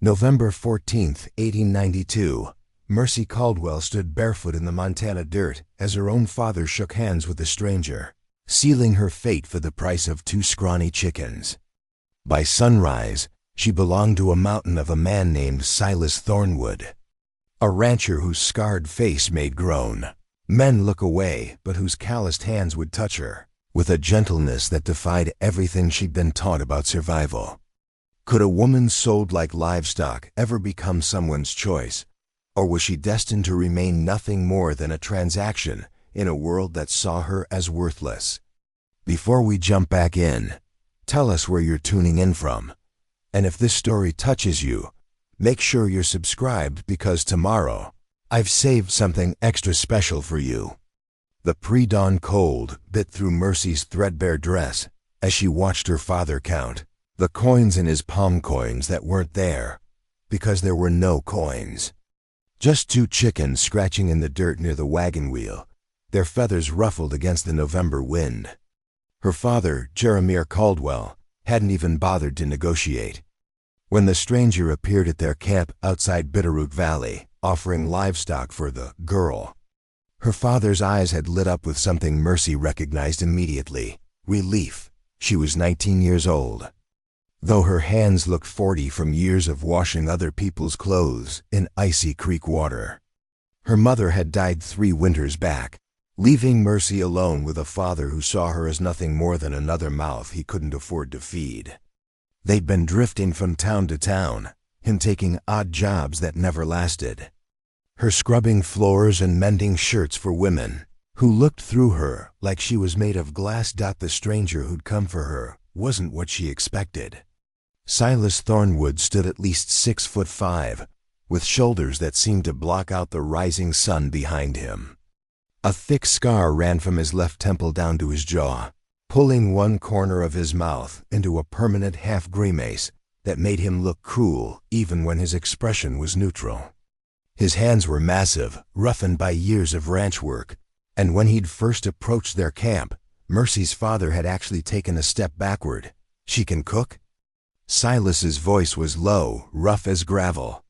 November 14, 1892. Mercy Caldwell stood barefoot in the Montana dirt as her own father shook hands with a stranger, sealing her fate for the price of 2 scrawny chickens. By sunrise, she belonged to a mountain of a man named Silas Thornwood, a rancher whose scarred face made groan men look away, but whose calloused hands would touch her with a gentleness that defied everything she'd been taught about survival. Could a woman sold like livestock ever become someone's choice, or was she destined to remain nothing more than a transaction in a world that saw her as worthless? Before we jump back in, tell us where you're tuning in from. And if this story touches you, make sure you're subscribed, because tomorrow, I've saved something extra special for you. The pre-dawn cold bit through Mercy's threadbare dress as she watched her father count the coins in his palm coins that weren't there, because there were no coins. Just 2 chickens scratching in the dirt near the wagon wheel, their feathers ruffled against the November wind. Her father, Jeremiah Caldwell, hadn't even bothered to negotiate. When the stranger appeared at their camp outside Bitterroot Valley, offering livestock for the girl, her father's eyes had lit up with something Mercy recognized immediately: relief. She was 19 years old, though her hands looked 40 from years of washing other people's clothes in icy creek water. Her mother had died 3 winters back, leaving Mercy alone with a father who saw her as nothing more than another mouth he couldn't afford to feed. They'd been drifting from town to town, him taking odd jobs that never lasted, her scrubbing floors and mending shirts for women who looked through her like she was made of glass. The stranger who'd come for her wasn't what she expected. Silas Thornwood stood at least 6'5", with shoulders that seemed to block out the rising sun behind him. A thick scar ran from his left temple down to his jaw, pulling one corner of his mouth into a permanent half-grimace that made him look cruel even when his expression was neutral. His hands were massive, roughened by years of ranch work, and when he'd first approached their camp, Mercy's father had actually taken a step backward. "She can cook?" Silas's voice was low, rough as gravel.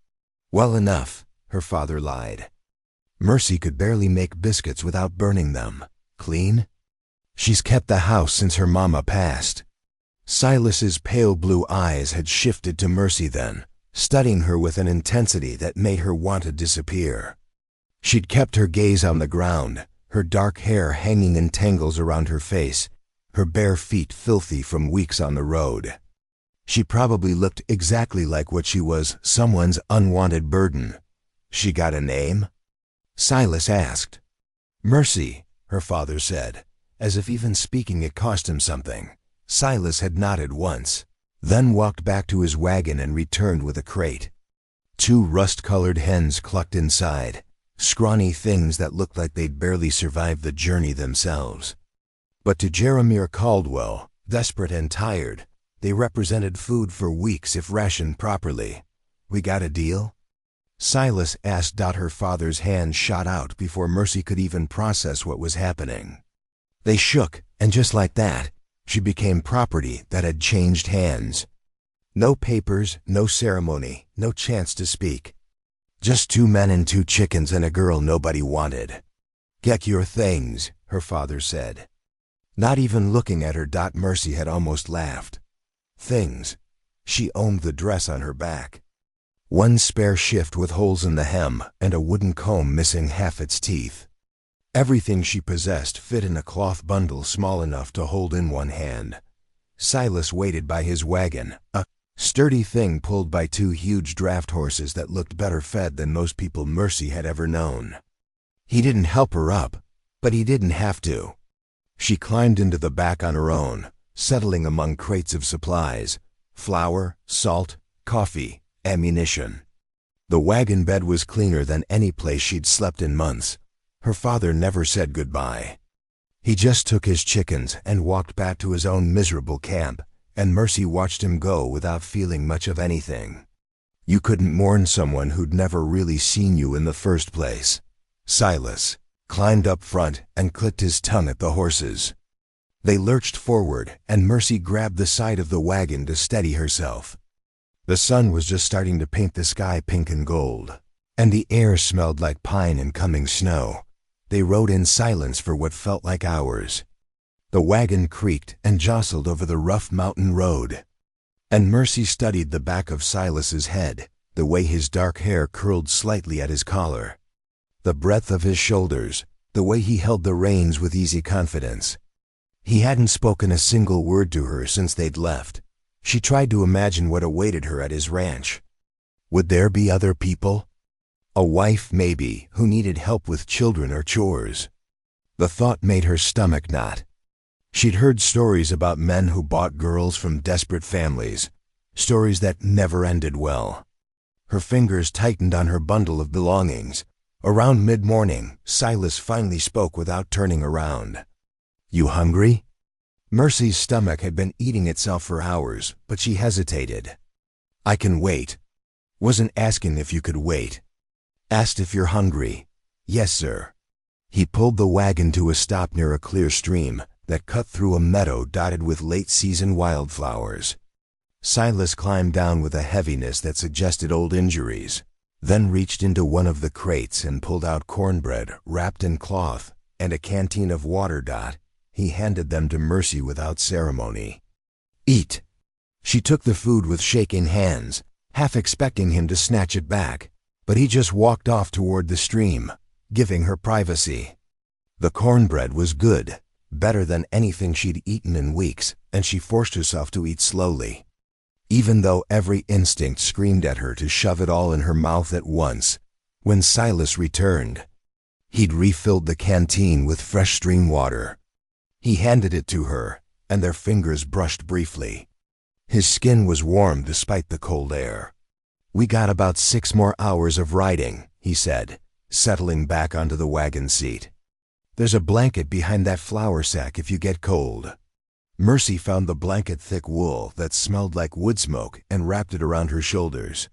"Well enough," her father lied. Mercy could barely make biscuits without burning them. "Clean?" "She's kept the house since her mama passed." Silas's pale blue eyes had shifted to Mercy then, studying her with an intensity that made her want to disappear. She'd kept her gaze on the ground, her dark hair hanging in tangles around her face, her bare feet filthy from weeks on the road. She probably looked exactly like what she was, someone's unwanted burden. "She got a name?" Silas asked. "Mercy," her father said, as if even speaking it cost him something. Silas had nodded once, then walked back to his wagon and returned with a crate. 2 rust-colored hens clucked inside, scrawny things that looked like they'd barely survived the journey themselves. But to Jeremiah Caldwell, desperate and tired, they represented food for weeks if rationed properly. "We got a deal?" Silas asked. Her father's hand shot out before Mercy could even process what was happening. They shook, and just like that, she became property that had changed hands. No papers, no ceremony, no chance to speak. Just 2 men and 2 chickens and a girl nobody wanted. "Get your things," her father said. Not even looking at her, Mercy had almost laughed. Things. She owned the dress on her back. 1 spare shift with holes in the hem and a wooden comb missing half its teeth. Everything she possessed fit in a cloth bundle small enough to hold in one hand. Silas waited by his wagon, a sturdy thing pulled by 2 huge draft horses that looked better fed than most people Mercy had ever known. He didn't help her up, but he didn't have to. She climbed into the back on her own, settling among crates of supplies: flour, salt, coffee, ammunition. The wagon bed was cleaner than any place she'd slept in months. Her father never said goodbye. He just took his chickens and walked back to his own miserable camp, and Mercy watched him go without feeling much of anything. You couldn't mourn someone who'd never really seen you in the first place. Silas climbed up front and clicked his tongue at the horses. They lurched forward, and Mercy grabbed the side of the wagon to steady herself. The sun was just starting to paint the sky pink and gold, and the air smelled like pine and coming snow. They rode in silence for what felt like hours. The wagon creaked and jostled over the rough mountain road, and Mercy studied the back of Silas's head, the way his dark hair curled slightly at his collar, the breadth of his shoulders, the way he held the reins with easy confidence. He hadn't spoken a single word to her since they'd left. She tried to imagine what awaited her at his ranch. Would there be other people? A wife, maybe, who needed help with children or chores. The thought made her stomach knot. She'd heard stories about men who bought girls from desperate families, stories that never ended well. Her fingers tightened on her bundle of belongings. Around mid-morning, Silas finally spoke without turning around. "You hungry?" Mercy's stomach had been eating itself for hours, but she hesitated. "I can wait." "Wasn't asking if you could wait. Asked if you're hungry." "Yes, sir." He pulled the wagon to a stop near a clear stream that cut through a meadow dotted with late-season wildflowers. Silas climbed down with a heaviness that suggested old injuries, then reached into one of the crates and pulled out cornbread wrapped in cloth and a canteen of water. He handed them to Mercy without ceremony. "Eat." She took the food with shaking hands, half expecting him to snatch it back, but he just walked off toward the stream, giving her privacy. The cornbread was good, better than anything she'd eaten in weeks, and she forced herself to eat slowly, even though every instinct screamed at her to shove it all in her mouth at once. When Silas returned, he'd refilled the canteen with fresh stream water. He handed it to her, and their fingers brushed briefly. His skin was warm despite the cold air. "We got about 6 more hours of riding," he said, settling back onto the wagon seat. "There's a blanket behind that flour sack if you get cold." Mercy found the blanket thick wool that smelled like wood smoke and wrapped it around her shoulders.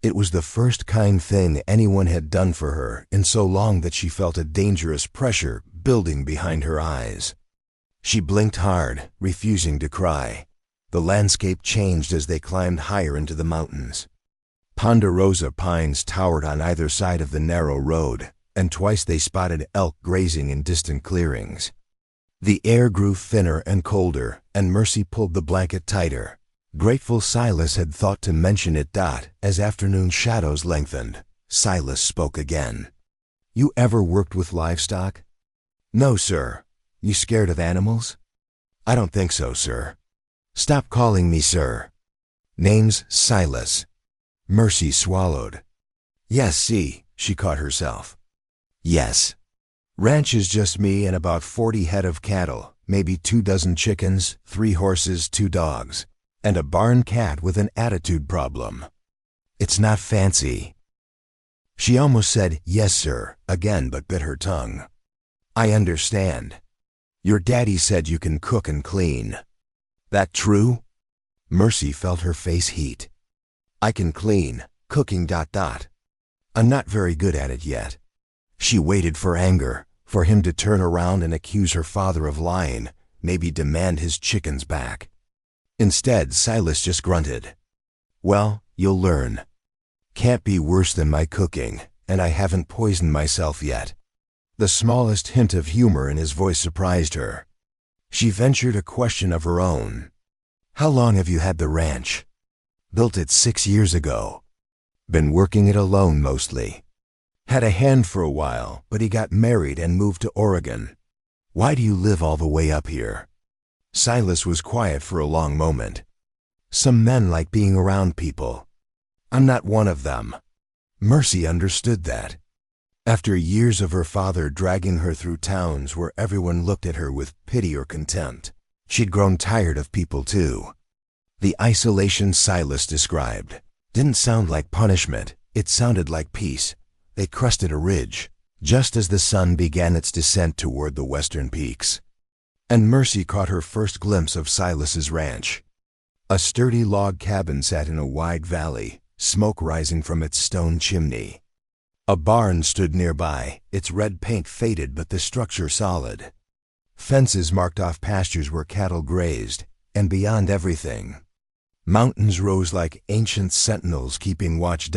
It was the first kind thing anyone had done for her in so long that she felt a dangerous pressure building behind her eyes. She blinked hard, refusing to cry. The landscape changed as they climbed higher into the mountains. Ponderosa pines towered on either side of the narrow road, and twice they spotted elk grazing in distant clearings. The air grew thinner and colder, and Mercy pulled the blanket tighter. Grateful Silas had thought to mention it. As afternoon shadows lengthened, Silas spoke again. "You ever worked with livestock?" "No, sir." "You scared of animals?" "I don't think so, sir." "Stop calling me sir." "Name's Silas." Mercy swallowed. "Yes, see," she caught herself. "Yes. Ranch is just me and about 40 head of cattle, maybe 24 chickens, 3 horses, 2 dogs, and a barn cat with an attitude problem. It's not fancy." She almost said, "Yes, sir," again, but bit her tongue. "I understand. Your daddy said you can cook and clean. That true?" Mercy felt her face heat. "I can clean, cooking. I'm not very good at it yet." She waited for anger, for him to turn around and accuse her father of lying, maybe demand his chickens back. Instead, Silas just grunted. "Well, you'll learn. Can't be worse than my cooking, and I haven't poisoned myself yet." The smallest hint of humor in his voice surprised her. She ventured a question of her own. "How long have you had the ranch?" "Built it 6 years ago. Been working it alone mostly. Had a hand for a while, but he got married and moved to Oregon." "Why do you live all the way up here?" Silas was quiet for a long moment. "Some men like being around people. I'm not one of them." Mercy understood that. After years of her father dragging her through towns where everyone looked at her with pity or contempt, she'd grown tired of people too. The isolation Silas described didn't sound like punishment, it sounded like peace. They crested a ridge, just as the sun began its descent toward the western peaks. And Mercy caught her first glimpse of Silas's ranch. A sturdy log cabin sat in a wide valley, smoke rising from its stone chimney. A barn stood nearby, its red paint faded but the structure solid. Fences marked off pastures where cattle grazed, and beyond everything, Mountains rose like ancient sentinels keeping watch.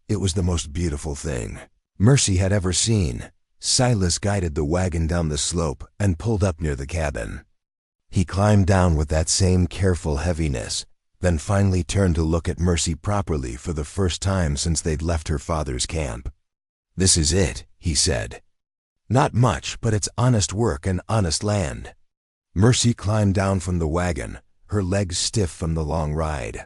It was the most beautiful thing Mercy had ever seen. Silas guided the wagon down the slope and pulled up near the cabin. He climbed down with that same careful heaviness, then finally turned to look at Mercy properly for the first time since they'd left her father's camp. "This is it," he said. "Not much, but it's honest work and honest land." Mercy climbed down from the wagon, her legs stiff from the long ride.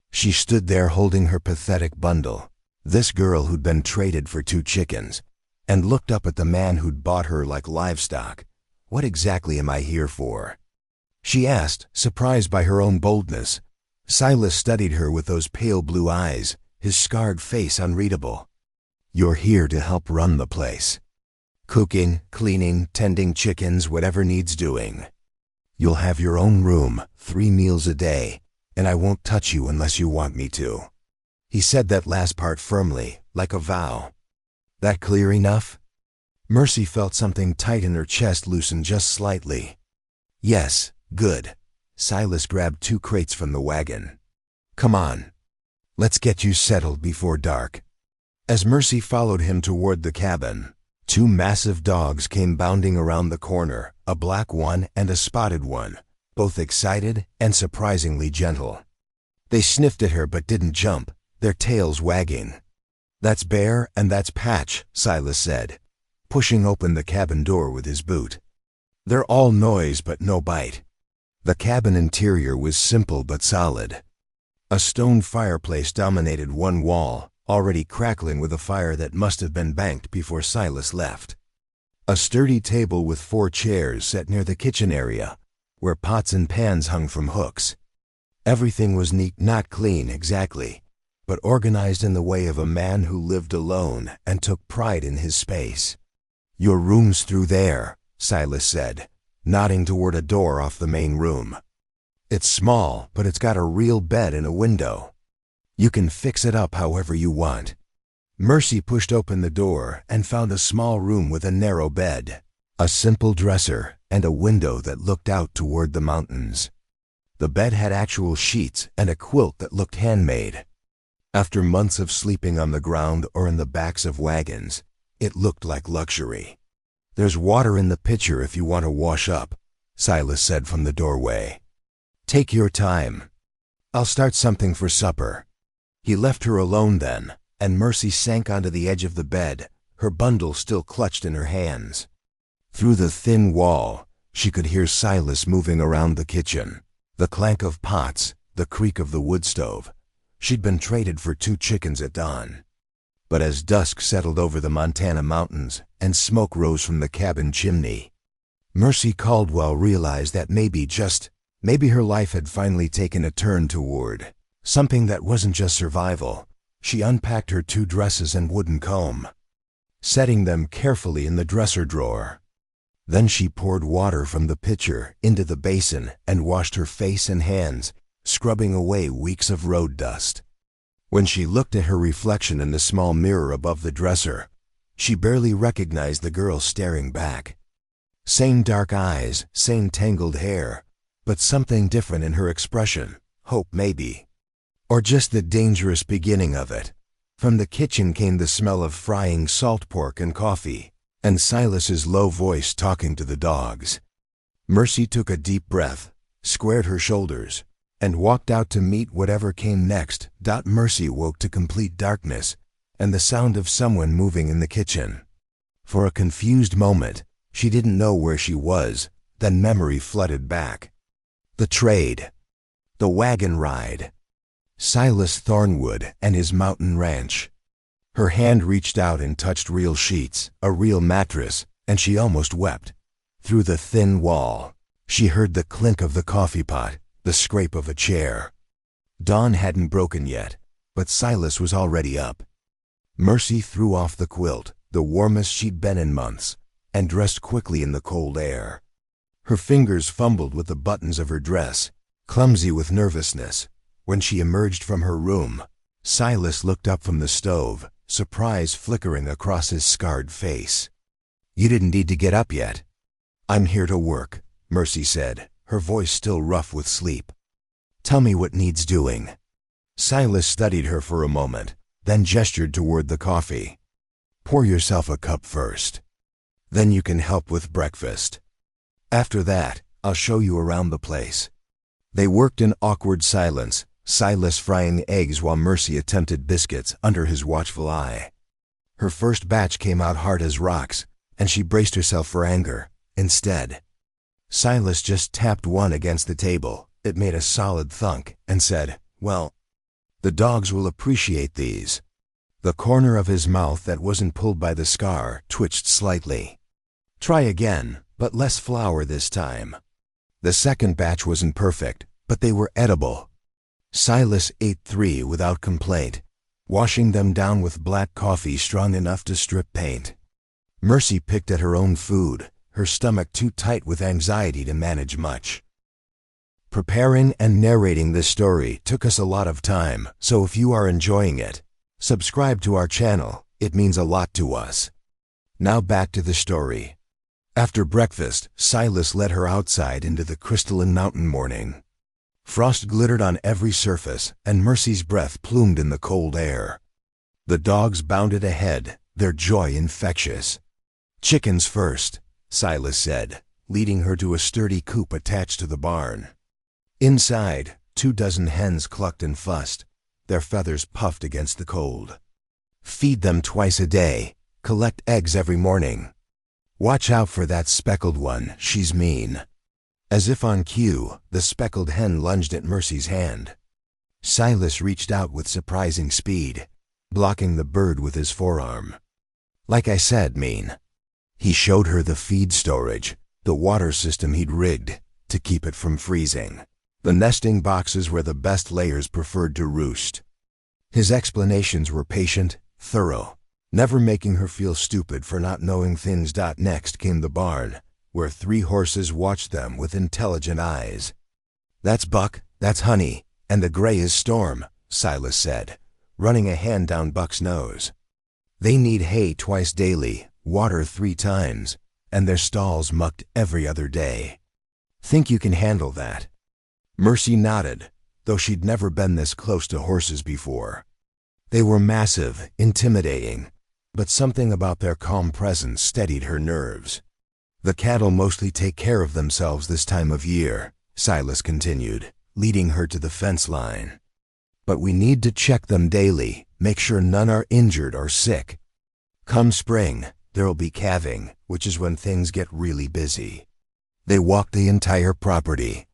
She stood there holding her pathetic bundle, this girl who'd been traded for 2 chickens, and looked up at the man who'd bought her like livestock. "What exactly am I here for?" she asked, surprised by her own boldness. Silas studied her with those pale blue eyes, his scarred face unreadable. "You're here to help run the place. Cooking, cleaning, tending chickens, whatever needs doing. You'll have your own room, 3 meals a day, and I won't touch you unless you want me to." He said that last part firmly, like a vow. "That clear enough?" Mercy felt something tight in her chest loosen just slightly. "Yes, good." Silas grabbed 2 crates from the wagon. "Come on. Let's get you settled before dark." As Mercy followed him toward the cabin, 2 massive dogs came bounding around the corner, a black one and a spotted one, both excited and surprisingly gentle. They sniffed at her but didn't jump, their tails wagging. "That's Bear and that's Patch," Silas said, pushing open the cabin door with his boot. "They're all noise but no bite." The cabin interior was simple but solid. A stone fireplace dominated one wall, already crackling with a fire that must have been banked before Silas left. A sturdy table with 4 chairs sat near the kitchen area, where pots and pans hung from hooks. Everything was neat, not clean exactly, but organized in the way of a man who lived alone and took pride in his space. "Your room's through there," Silas said, nodding toward a door off the main room. "It's small, but it's got a real bed and a window. You can fix it up however you want." Mercy pushed open the door and found a small room with a narrow bed, a simple dresser, and a window that looked out toward the mountains. The bed had actual sheets and a quilt that looked handmade. After months of sleeping on the ground or in the backs of wagons, it looked like luxury. "There's water in the pitcher if you want to wash up," Silas said from the doorway. "Take your time. I'll start something for supper." He left her alone then, and Mercy sank onto the edge of the bed, her bundle still clutched in her hands. Through the thin wall, she could hear Silas moving around the kitchen, the clank of pots, the creak of the wood stove. She'd been traded for 2 chickens at dawn. But as dusk settled over the Montana mountains and smoke rose from the cabin chimney, Mercy Caldwell realized that maybe her life had finally taken a turn toward something that wasn't just survival. She unpacked her 2 dresses and wooden comb, setting them carefully in the dresser drawer. Then she poured water from the pitcher into the basin and washed her face and hands, scrubbing away weeks of road dust. When she looked at her reflection in the small mirror above the dresser, she barely recognized the girl staring back. Same dark eyes, same tangled hair, but something different in her expression. Hope, maybe. Or just the dangerous beginning of it. From the kitchen came the smell of frying salt pork and coffee, and Silas's low voice talking to the dogs. Mercy took a deep breath, squared her shoulders, and walked out to meet whatever came next. Mercy woke to complete darkness and the sound of someone moving in the kitchen. For a confused moment, she didn't know where she was, then memory flooded back. The trade. The wagon ride. Silas Thornwood and his mountain ranch. Her hand reached out and touched real sheets, a real mattress, and she almost wept. Through the thin wall, she heard the clink of the coffee pot, the scrape of a chair. Dawn hadn't broken yet, but Silas was already up. Mercy threw off the quilt, the warmest she'd been in months, and dressed quickly in the cold air. Her fingers fumbled with the buttons of her dress, clumsy with nervousness. When she emerged from her room, Silas looked up from the stove, surprise flickering across his scarred face. "You didn't need to get up yet." "I'm here to work," Mercy said, her voice still rough with sleep. Tell me what needs doing." Silas studied her for a moment, then gestured toward the coffee. "Pour yourself a cup first. Then you can help with breakfast. After that, I'll show you around the place." They worked in awkward silence, Silas frying eggs while Mercy attempted biscuits under his watchful eye. Her first batch came out hard as rocks, and she braced herself for anger. Instead, Silas just tapped one against the table. It made a solid thunk, and said, "Well, the dogs will appreciate these." The corner of his mouth that wasn't pulled by the scar twitched slightly. "Try again, but less flour this time." The second batch wasn't perfect, but they were edible. Silas ate 3 without complaint, washing them down with black coffee strong enough to strip paint. Mercy picked at her own food, her stomach too tight with anxiety to manage much. Preparing and narrating this story took us a lot of time, so if you are enjoying it, subscribe to our channel. It means a lot to us. Now back to the story. After breakfast, Silas led her outside into the crystalline mountain morning. Frost glittered on every surface, and Mercy's breath plumed in the cold air. The dogs bounded ahead, their joy infectious. "Chickens first," Silas said, leading her to a sturdy coop attached to the barn. Inside, 24 hens clucked and fussed, their feathers puffed against the cold. "Feed them twice a day, collect eggs every morning. Watch out for that speckled one, she's mean." As if on cue, the speckled hen lunged at Mercy's hand. Silas reached out with surprising speed, blocking the bird with his forearm. "Like I said, mean." He showed her the feed storage, the water system he'd rigged to keep it from freezing. The nesting boxes where the best layers preferred to roost. His explanations were patient, thorough, never making her feel stupid for not knowing things. Next came the barn, where 3 horses watched them with intelligent eyes. "That's Buck, that's Honey, and the gray is Storm," Silas said, running a hand down Buck's nose. "They need hay twice daily, water 3 times, and their stalls mucked every other day. Think you can handle that?" Mercy nodded, though she'd never been this close to horses before. They were massive, intimidating, but something about their calm presence steadied her nerves. "The cattle mostly take care of themselves this time of year," Silas continued, leading her to the fence line. "But we need to check them daily, make sure none are injured or sick. Come spring, there'll be calving, which is when things get really busy." They walked the entire property,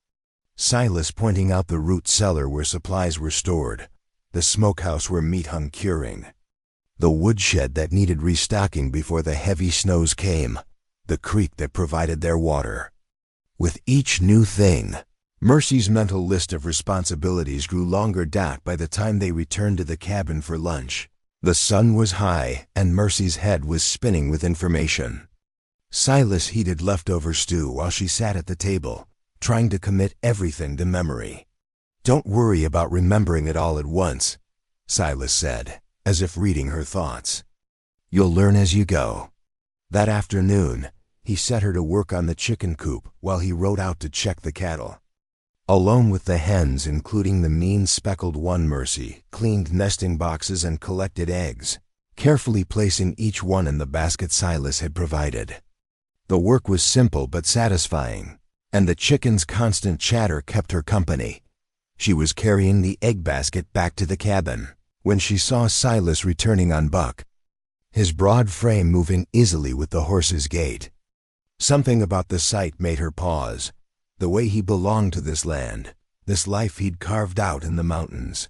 Silas pointing out the root cellar where supplies were stored, the smokehouse where meat hung curing, the woodshed that needed restocking before the heavy snows came, the creek that provided their water. With each new thing, Mercy's mental list of responsibilities grew longer. By the time they returned to the cabin for lunch, the sun was high and Mercy's head was spinning with information. Silas heated leftover stew while she sat at the table, trying to commit everything to memory. "Don't worry about remembering it all at once," Silas said, as if reading her thoughts. "You'll learn as you go." That afternoon, he set her to work on the chicken coop while he rode out to check the cattle. Alone with the hens, including the mean speckled one, Mercy cleaned nesting boxes and collected eggs, carefully placing each one in the basket Silas had provided. The work was simple but satisfying, and the chicken's constant chatter kept her company. She was carrying the egg basket back to the cabin when she saw Silas returning on Buck, his broad frame moving easily with the horse's gait. Something about the sight made her pause, the way he belonged to this land, this life he'd carved out in the mountains.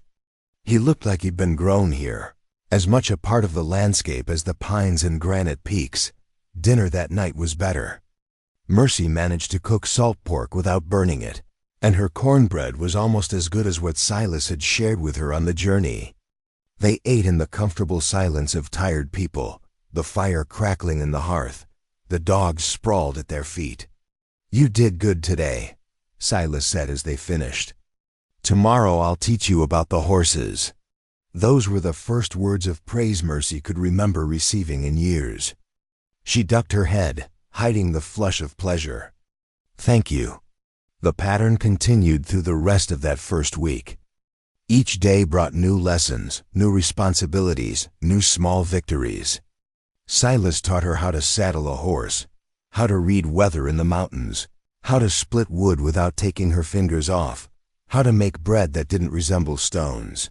He looked like he'd been grown here, as much a part of the landscape as the pines and granite peaks. Dinner that night was better. Mercy managed to cook salt pork without burning it, and her cornbread was almost as good as what Silas had shared with her on the journey. They ate in the comfortable silence of tired people, the fire crackling in the hearth, the dogs sprawled at their feet. "You did good today," Silas said as they finished. "Tomorrow I'll teach you about the horses." Those were the first words of praise Mercy could remember receiving in years. She ducked her head, hiding the flush of pleasure. "Thank you." The pattern continued through the rest of that first week. Each day brought new lessons, new responsibilities, new small victories. Silas taught her how to saddle a horse, how to read weather in the mountains, how to split wood without taking her fingers off, how to make bread that didn't resemble stones.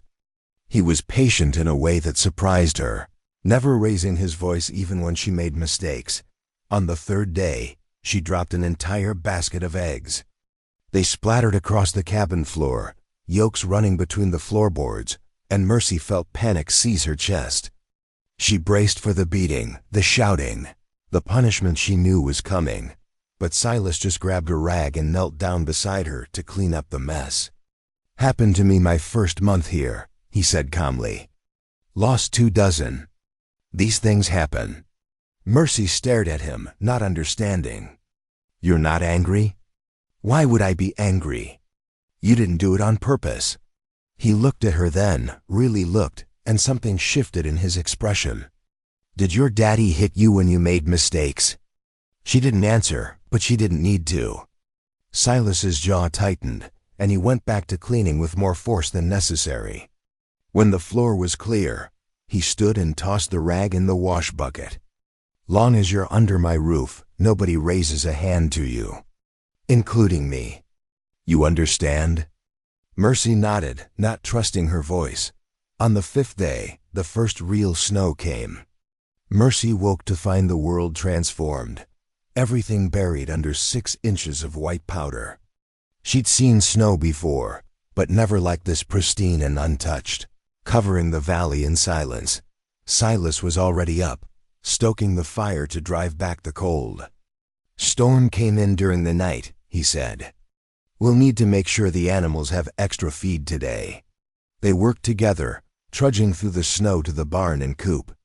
He was patient in a way that surprised her, never raising his voice even when she made mistakes. On the third day, she dropped an entire basket of eggs. They splattered across the cabin floor, yolks running between the floorboards, and Mercy felt panic seize her chest. She braced for the beating, the shouting, the punishment she knew was coming. But Silas just grabbed a rag and knelt down beside her to clean up the mess. "Happened to me my first month here," he said calmly. "Lost 24. These things happen." Mercy stared at him, not understanding. "You're not angry?" "Why would I be angry? You didn't do it on purpose." He looked at her then, really looked, and something shifted in his expression. "Did your daddy hit you when you made mistakes?" She didn't answer, but she didn't need to. Silas's jaw tightened, and he went back to cleaning with more force than necessary. When the floor was clear, he stood and tossed the rag in the wash bucket. "Long as you're under my roof, nobody raises a hand to you. Including me. You understand?" Mercy nodded, not trusting her voice. On the 5th day, the first real snow came. Mercy woke to find the world transformed, everything buried under 6 inches of white powder. She'd seen snow before, but never like this pristine and untouched, covering the valley in silence. Silas was already up, stoking the fire to drive back the cold. "Storm came in during the night," he said. "We'll need to make sure the animals have extra feed today." They worked together, trudging through the snow to the barn and coop.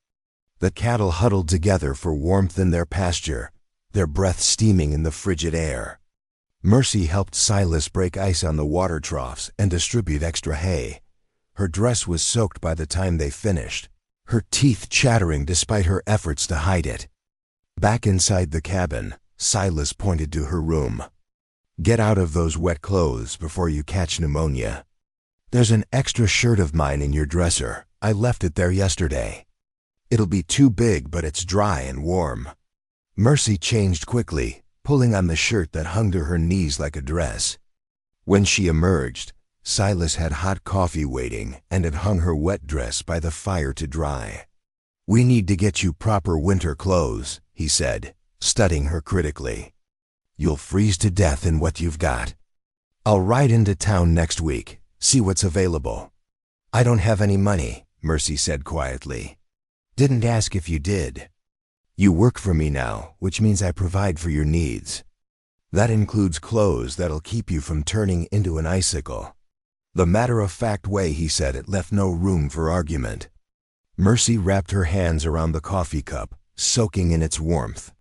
The cattle huddled together for warmth in their pasture, their breath steaming in the frigid air. Mercy helped Silas break ice on the water troughs and distribute extra hay. Her dress was soaked by the time they finished, her teeth chattering despite her efforts to hide it. Back inside the cabin, Silas pointed to her room. "Get out of those wet clothes before you catch pneumonia. There's an extra shirt of mine in your dresser. I left it there yesterday. It'll be too big, but it's dry and warm." Mercy changed quickly, pulling on the shirt that hung to her knees like a dress. When she emerged, Silas had hot coffee waiting and had hung her wet dress by the fire to dry. "We need to get you proper winter clothes," he said, studying her critically. "You'll freeze to death in what you've got. I'll ride into town next week, see what's available." "I don't have any money," Mercy said quietly. "Didn't ask if you did. You work for me now, which means I provide for your needs. That includes clothes that'll keep you from turning into an icicle." The matter-of-fact way he said it left no room for argument. Mercy wrapped her hands around the coffee cup, soaking in its warmth,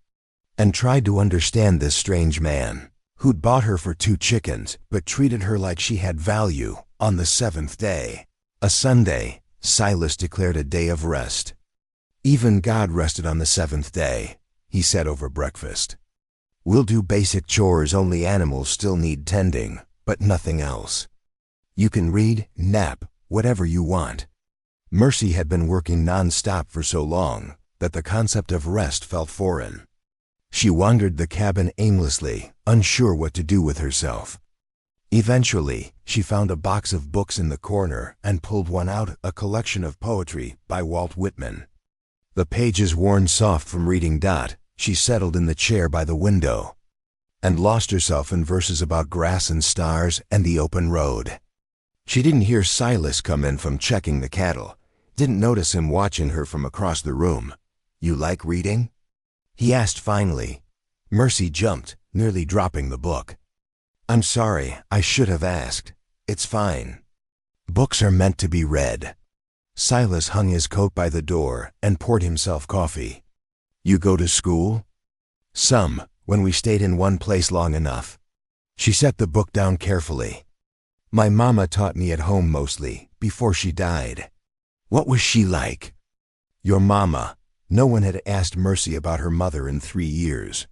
and tried to understand this strange man, who'd bought her for 2 chickens but treated her like she had value. On the 7th day, a Sunday, Silas declared a day of rest. "Even God rested on the 7th day," he said over breakfast. "We'll do basic chores only animals still need tending, but nothing else. You can read, nap, whatever you want." Mercy had been working non-stop for so long that the concept of rest felt foreign. She wandered the cabin aimlessly, unsure what to do with herself. Eventually, she found a box of books in the corner and pulled one out, a collection of poetry by Walt Whitman. The pages worn soft from reading. She settled in the chair by the window and lost herself in verses about grass and stars and the open road. She didn't hear Silas come in from checking the cattle, didn't notice him watching her from across the room. "You like reading?" he asked finally. Mercy jumped, nearly dropping the book. "I'm sorry, I should have asked. It's fine. Books are meant to be read." Silas hung his coat by the door and poured himself coffee. "You go to school?" "Some, when we stayed in one place long enough." She set the book down carefully. "My mama taught me at home mostly, before she died." "What was she like?" "Your mama." No one had asked Mercy about her mother in 3 years.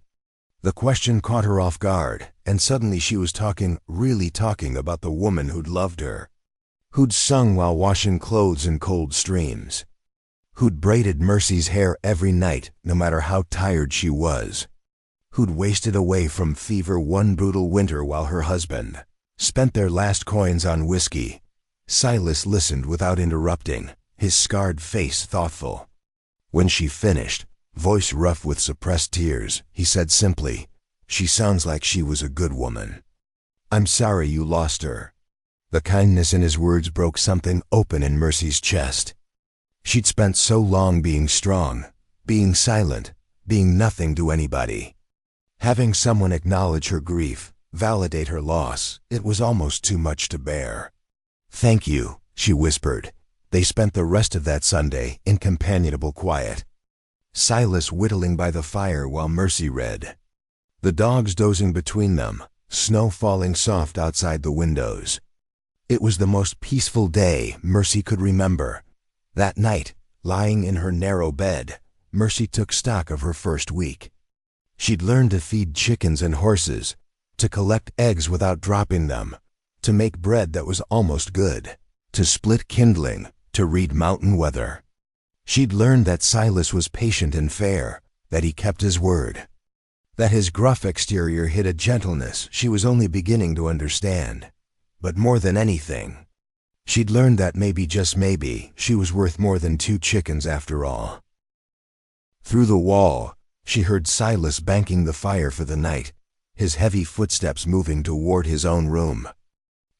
The question caught her off guard, and suddenly she was talking, really talking about the woman who'd loved her, who'd sung while washing clothes in cold streams, who'd braided Mercy's hair every night, no matter how tired she was, who'd wasted away from fever one brutal winter while her husband spent their last coins on whiskey. Silas listened without interrupting, his scarred face thoughtful. When she finished, voice rough with suppressed tears, he said simply, "She sounds like she was a good woman. I'm sorry you lost her." The kindness in his words broke something open in Mercy's chest. She'd spent so long being strong, being silent, being nothing to anybody. Having someone acknowledge her grief, validate her loss, it was almost too much to bear. "Thank you," she whispered. They spent the rest of that Sunday in companionable quiet, Silas whittling by the fire while Mercy read, the dogs dozing between them, snow falling soft outside the windows. It was the most peaceful day Mercy could remember. That night, lying in her narrow bed, Mercy took stock of her first week. She'd learned to feed chickens and horses, to collect eggs without dropping them, to make bread that was almost good, to split kindling, to read mountain weather. She'd learned that Silas was patient and fair, that he kept his word, that his gruff exterior hid a gentleness she was only beginning to understand. But more than anything, she'd learned that maybe, just maybe, she was worth more than 2 chickens after all. Through the wall, she heard Silas banking the fire for the night, his heavy footsteps moving toward his own room.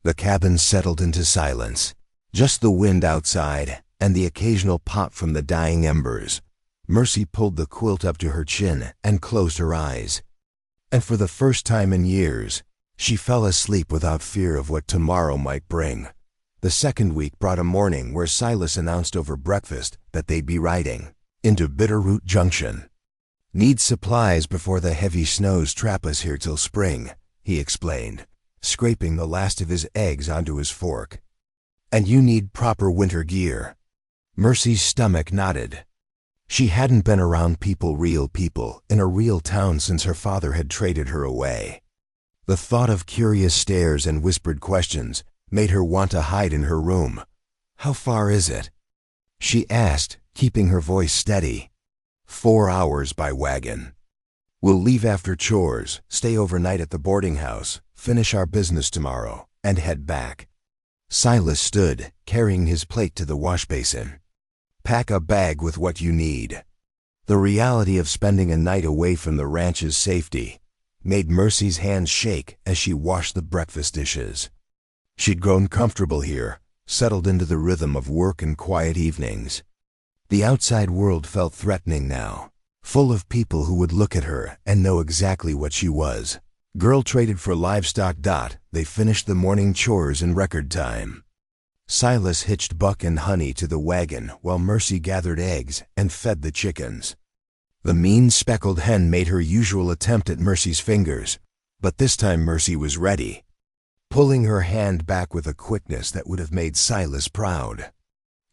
The cabin settled into silence, just the wind outside and the occasional pop from the dying embers. Mercy pulled the quilt up to her chin and closed her eyes. And for the first time in years, she fell asleep without fear of what tomorrow might bring. The second week brought a morning where Silas announced over breakfast that they'd be riding into Bitterroot Junction. "Need supplies before the heavy snows trap us here till spring," he explained, scraping the last of his eggs onto his fork. "And you need proper winter gear." Mercy's stomach knotted. She hadn't been around real people, in a real town since her father had traded her away. The thought of curious stares and whispered questions made her want to hide in her room. "How far is it?" she asked, keeping her voice steady. 4 hours by wagon. We'll leave after chores, stay overnight at the boarding house, finish our business tomorrow, and head back." Silas stood, carrying his plate to the wash basin. "Pack a bag with what you need." The reality of spending a night away from the ranch's safety made Mercy's hands shake as she washed the breakfast dishes. She'd grown comfortable here, settled into the rhythm of work and quiet evenings. The outside world felt threatening now, full of people who would look at her and know exactly what she was. Girl traded for livestock. They finished the morning chores in record time. Silas hitched Buck and Honey to the wagon while Mercy gathered eggs and fed the chickens. The mean speckled hen made her usual attempt at Mercy's fingers, but this time Mercy was ready, pulling her hand back with a quickness that would have made Silas proud.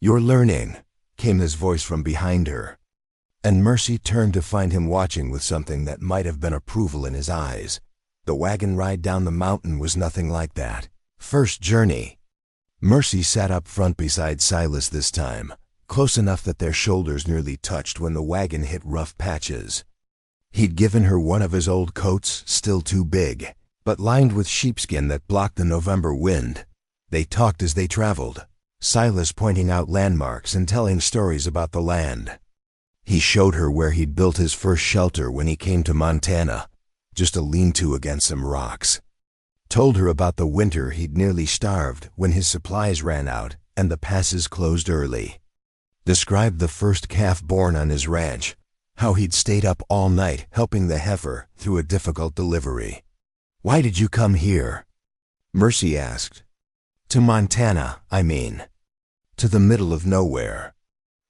"You're learning," came his voice from behind her, and Mercy turned to find him watching with something that might have been approval in his eyes. The wagon ride down the mountain was nothing like that first journey. Mercy sat up front beside Silas this time, close enough that their shoulders nearly touched when the wagon hit rough patches. He'd given her one of his old coats, still too big, but lined with sheepskin that blocked the November wind. They talked as they traveled, Silas pointing out landmarks and telling stories about the land. He showed her where he'd built his first shelter when he came to Montana, just a lean-to against some rocks. Told her about the winter he'd nearly starved when his supplies ran out and the passes closed early. Described the first calf born on his ranch, how he'd stayed up all night helping the heifer through a difficult delivery. "Why did you come here?" Mercy asked. "To Montana, I mean. To the middle of nowhere."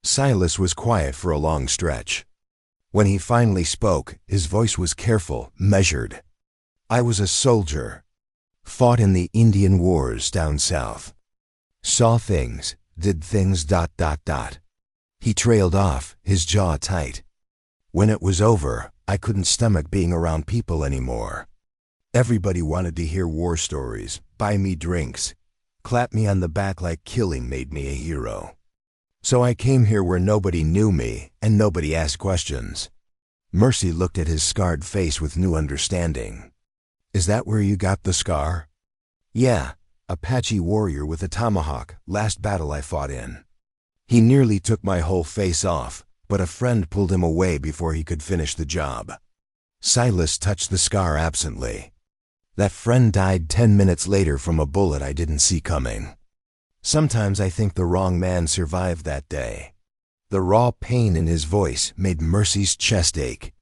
Silas was quiet for a long stretch. When he finally spoke, his voice was careful, measured. "I was a soldier. Fought in the Indian Wars down south. Saw things, did things. He trailed off, his jaw tight. When it was over, I couldn't stomach being around people anymore. Everybody wanted to hear war stories, buy me drinks, clap me on the back like killing made me a hero. So I came here where nobody knew me and nobody asked questions. Mercy looked at his scarred face with new understanding. Is that where you got the scar? Yeah, Apache warrior with a tomahawk, last battle I fought in. He nearly took my whole face off, but a friend pulled him away before he could finish the job. Silas touched the scar absently. That friend died 10 minutes later from a bullet I didn't see coming. Sometimes I think the wrong man survived that day. The raw pain in his voice made Mercy's chest ache.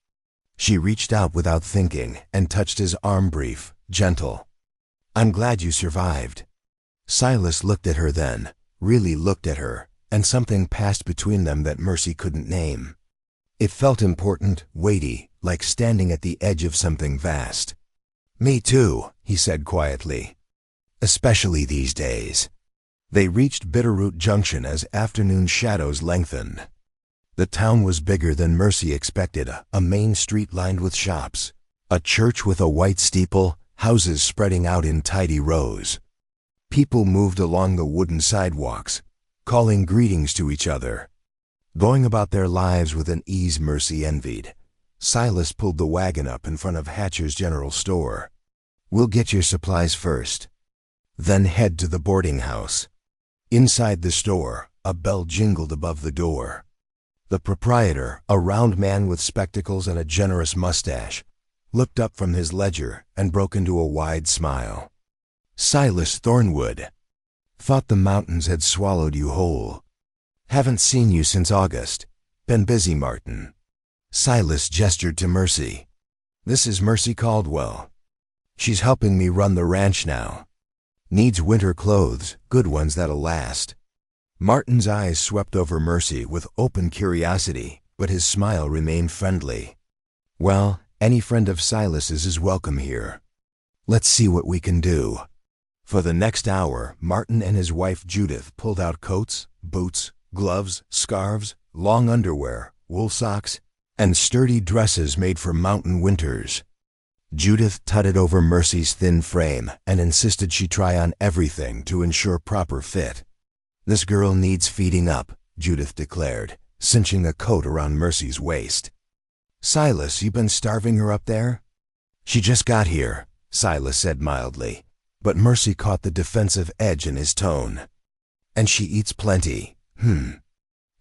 She reached out without thinking and touched his arm brief, gentle. I'm glad you survived. Silas looked at her then, really looked at her, and something passed between them that Mercy couldn't name. It felt important, weighty, like standing at the edge of something vast. Me too, he said quietly. Especially these days. They reached Bitterroot Junction as afternoon shadows lengthened. The town was bigger than Mercy expected, a main street lined with shops, a church with a white steeple, houses spreading out in tidy rows. People moved along the wooden sidewalks, calling greetings to each other, going about their lives with an ease Mercy envied. Silas pulled the wagon up in front of Hatcher's General Store. We'll get your supplies first. Then head to the boarding house. Inside the store, a bell jingled above the door. The proprietor, a round man with spectacles and a generous mustache, looked up from his ledger and broke into a wide smile. Silas Thornwood. Thought the mountains had swallowed you whole. Haven't seen you since August. Been busy, Martin. Silas gestured to Mercy. This is Mercy Caldwell. She's helping me run the ranch now. Needs winter clothes, good ones that'll last. Martin's eyes swept over Mercy with open curiosity, but his smile remained friendly. Well, any friend of Silas's is welcome here. Let's see what we can do. For the next hour, Martin and his wife Judith pulled out coats, boots, gloves, scarves, long underwear, wool socks, and sturdy dresses made for mountain winters. Judith tutted over Mercy's thin frame and insisted she try on everything to ensure proper fit. This girl needs feeding up, Judith declared, cinching a coat around Mercy's waist. Silas, you been starving her up there? She just got here, Silas said mildly, but Mercy caught the defensive edge in his tone. And she eats plenty,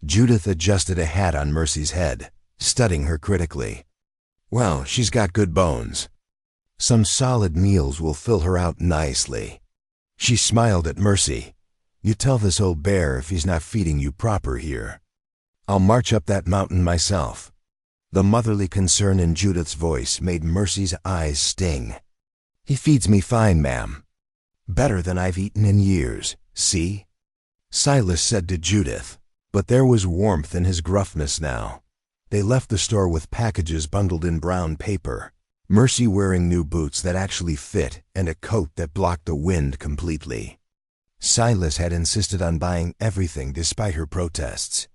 Judith adjusted a hat on Mercy's head, studying her critically. Well, she's got good bones. Some solid meals will fill her out nicely. She smiled at Mercy. You tell this old bear if he's not feeding you proper here. I'll march up that mountain myself. The motherly concern in Judith's voice made Mercy's eyes sting. He feeds me fine, ma'am. Better than I've eaten in years, see? Silas said to Judith, but there was warmth in his gruffness now. They left the store with packages bundled in brown paper, Mercy wearing new boots that actually fit and a coat that blocked the wind completely. Silas had insisted on buying everything despite her protests.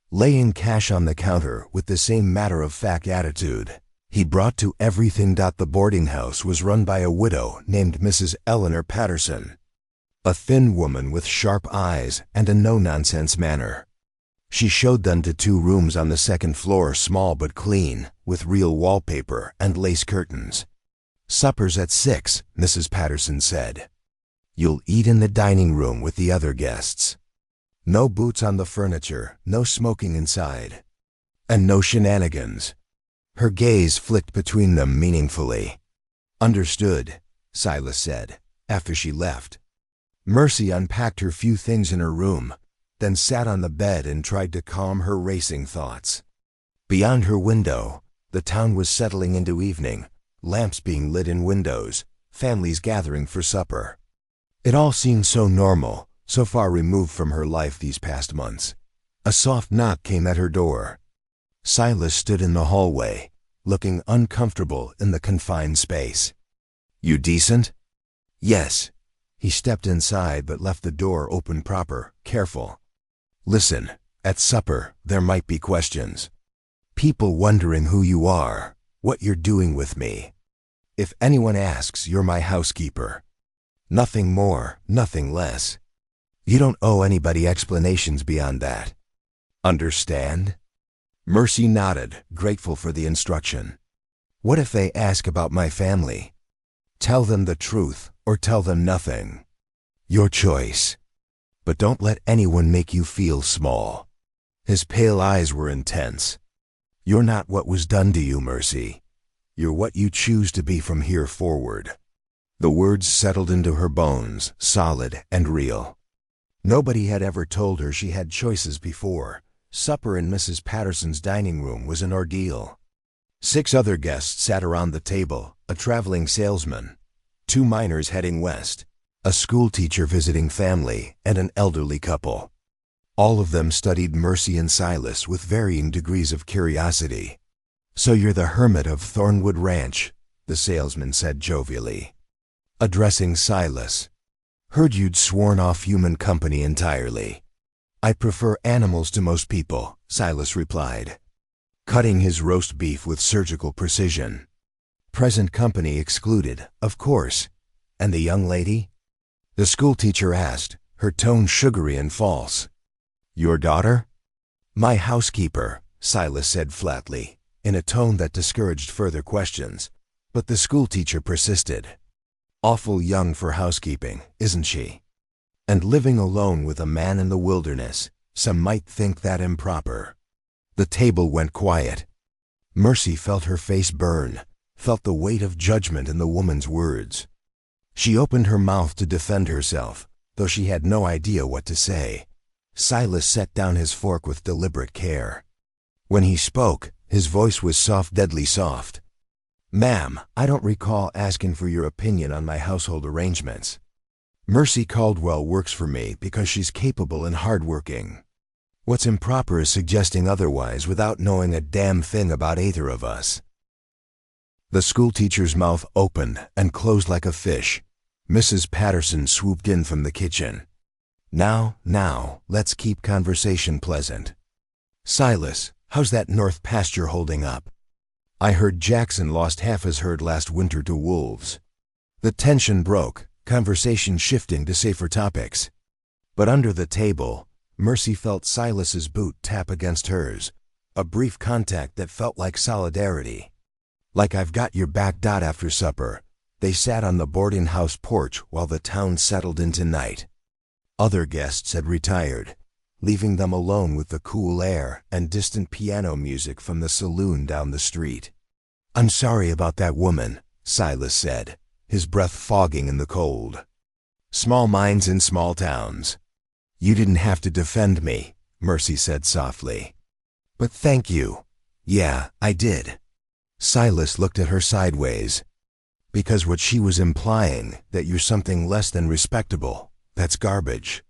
Laying cash on the counter with the same matter-of-fact attitude, he brought to everything. The boarding house was run by a widow named Mrs. Eleanor Patterson, a thin woman with sharp eyes and a no-nonsense manner. She showed them to 2 rooms on the second floor, small but clean, with real wallpaper and lace curtains. Supper's at 6, Mrs. Patterson said. You'll eat in the dining room with the other guests. No boots on the furniture, no smoking inside. And no shenanigans. Her gaze flicked between them meaningfully. Understood, Silas said, after she left. Mercy unpacked her few things in her room, then sat on the bed and tried to calm her racing thoughts. Beyond her window, the town was settling into evening, lamps being lit in windows, families gathering for supper. It all seemed so normal, so far removed from her life these past months. A soft knock came at her door. Silas stood in the hallway, looking uncomfortable in the confined space. You decent? Yes. He stepped inside but left the door open proper, careful. Listen, at supper, there might be questions. People wondering who you are, what you're doing with me. If anyone asks, you're my housekeeper. Nothing more, nothing less. You don't owe anybody explanations beyond that. Understand? Mercy nodded, grateful for the instruction. What if they ask about my family? Tell them the truth, or tell them nothing. Your choice. But don't let anyone make you feel small. His pale eyes were intense. You're not what was done to you, Mercy. You're what you choose to be from here forward. The words settled into her bones, solid and real. Nobody had ever told her she had choices before. Supper in Mrs. Patterson's dining room was an ordeal. 6 other guests sat around the table, a traveling salesman, 2 miners heading west, a schoolteacher visiting family, and an elderly couple. All of them studied Mercy and Silas with varying degrees of curiosity. So you're the hermit of Thornwood Ranch, the salesman said jovially. Addressing Silas. Heard you'd sworn off human company entirely. I prefer animals to most people, Silas replied, cutting his roast beef with surgical precision. Present company excluded, of course. And the young lady? The schoolteacher asked, her tone sugary and false. Your daughter? My housekeeper, Silas said flatly, in a tone that discouraged further questions. But the schoolteacher persisted. Awful young for housekeeping, isn't she? And living alone with a man in the wilderness, some might think that improper. The table went quiet. Mercy felt her face burn, felt the weight of judgment in the woman's words. She opened her mouth to defend herself, though she had no idea what to say. Silas set down his fork with deliberate care. When he spoke, his voice was soft, deadly soft. Ma'am, I don't recall asking for your opinion on my household arrangements. Mercy Caldwell works for me because she's capable and hardworking. What's improper is suggesting otherwise without knowing a damn thing about either of us. The schoolteacher's mouth opened and closed like a fish. Mrs. Patterson swooped in from the kitchen. Now, let's keep conversation pleasant. Silas, how's that north pasture holding up? I heard Jackson lost half his herd last winter to wolves. The tension broke, conversation shifting to safer topics. But under the table, Mercy felt Silas's boot tap against hers, a brief contact that felt like solidarity. Like I've got your back. After supper, they sat on the boarding house porch while the town settled into night. Other guests had retired, leaving them alone with the cool air and distant piano music from the saloon down the street. I'm sorry about that woman, Silas said, his breath fogging in the cold. Small minds in small towns. You didn't have to defend me, Mercy said softly. But thank you. Yeah, I did. Silas looked at her sideways. Because what she was implying, that you're something less than respectable, that's garbage.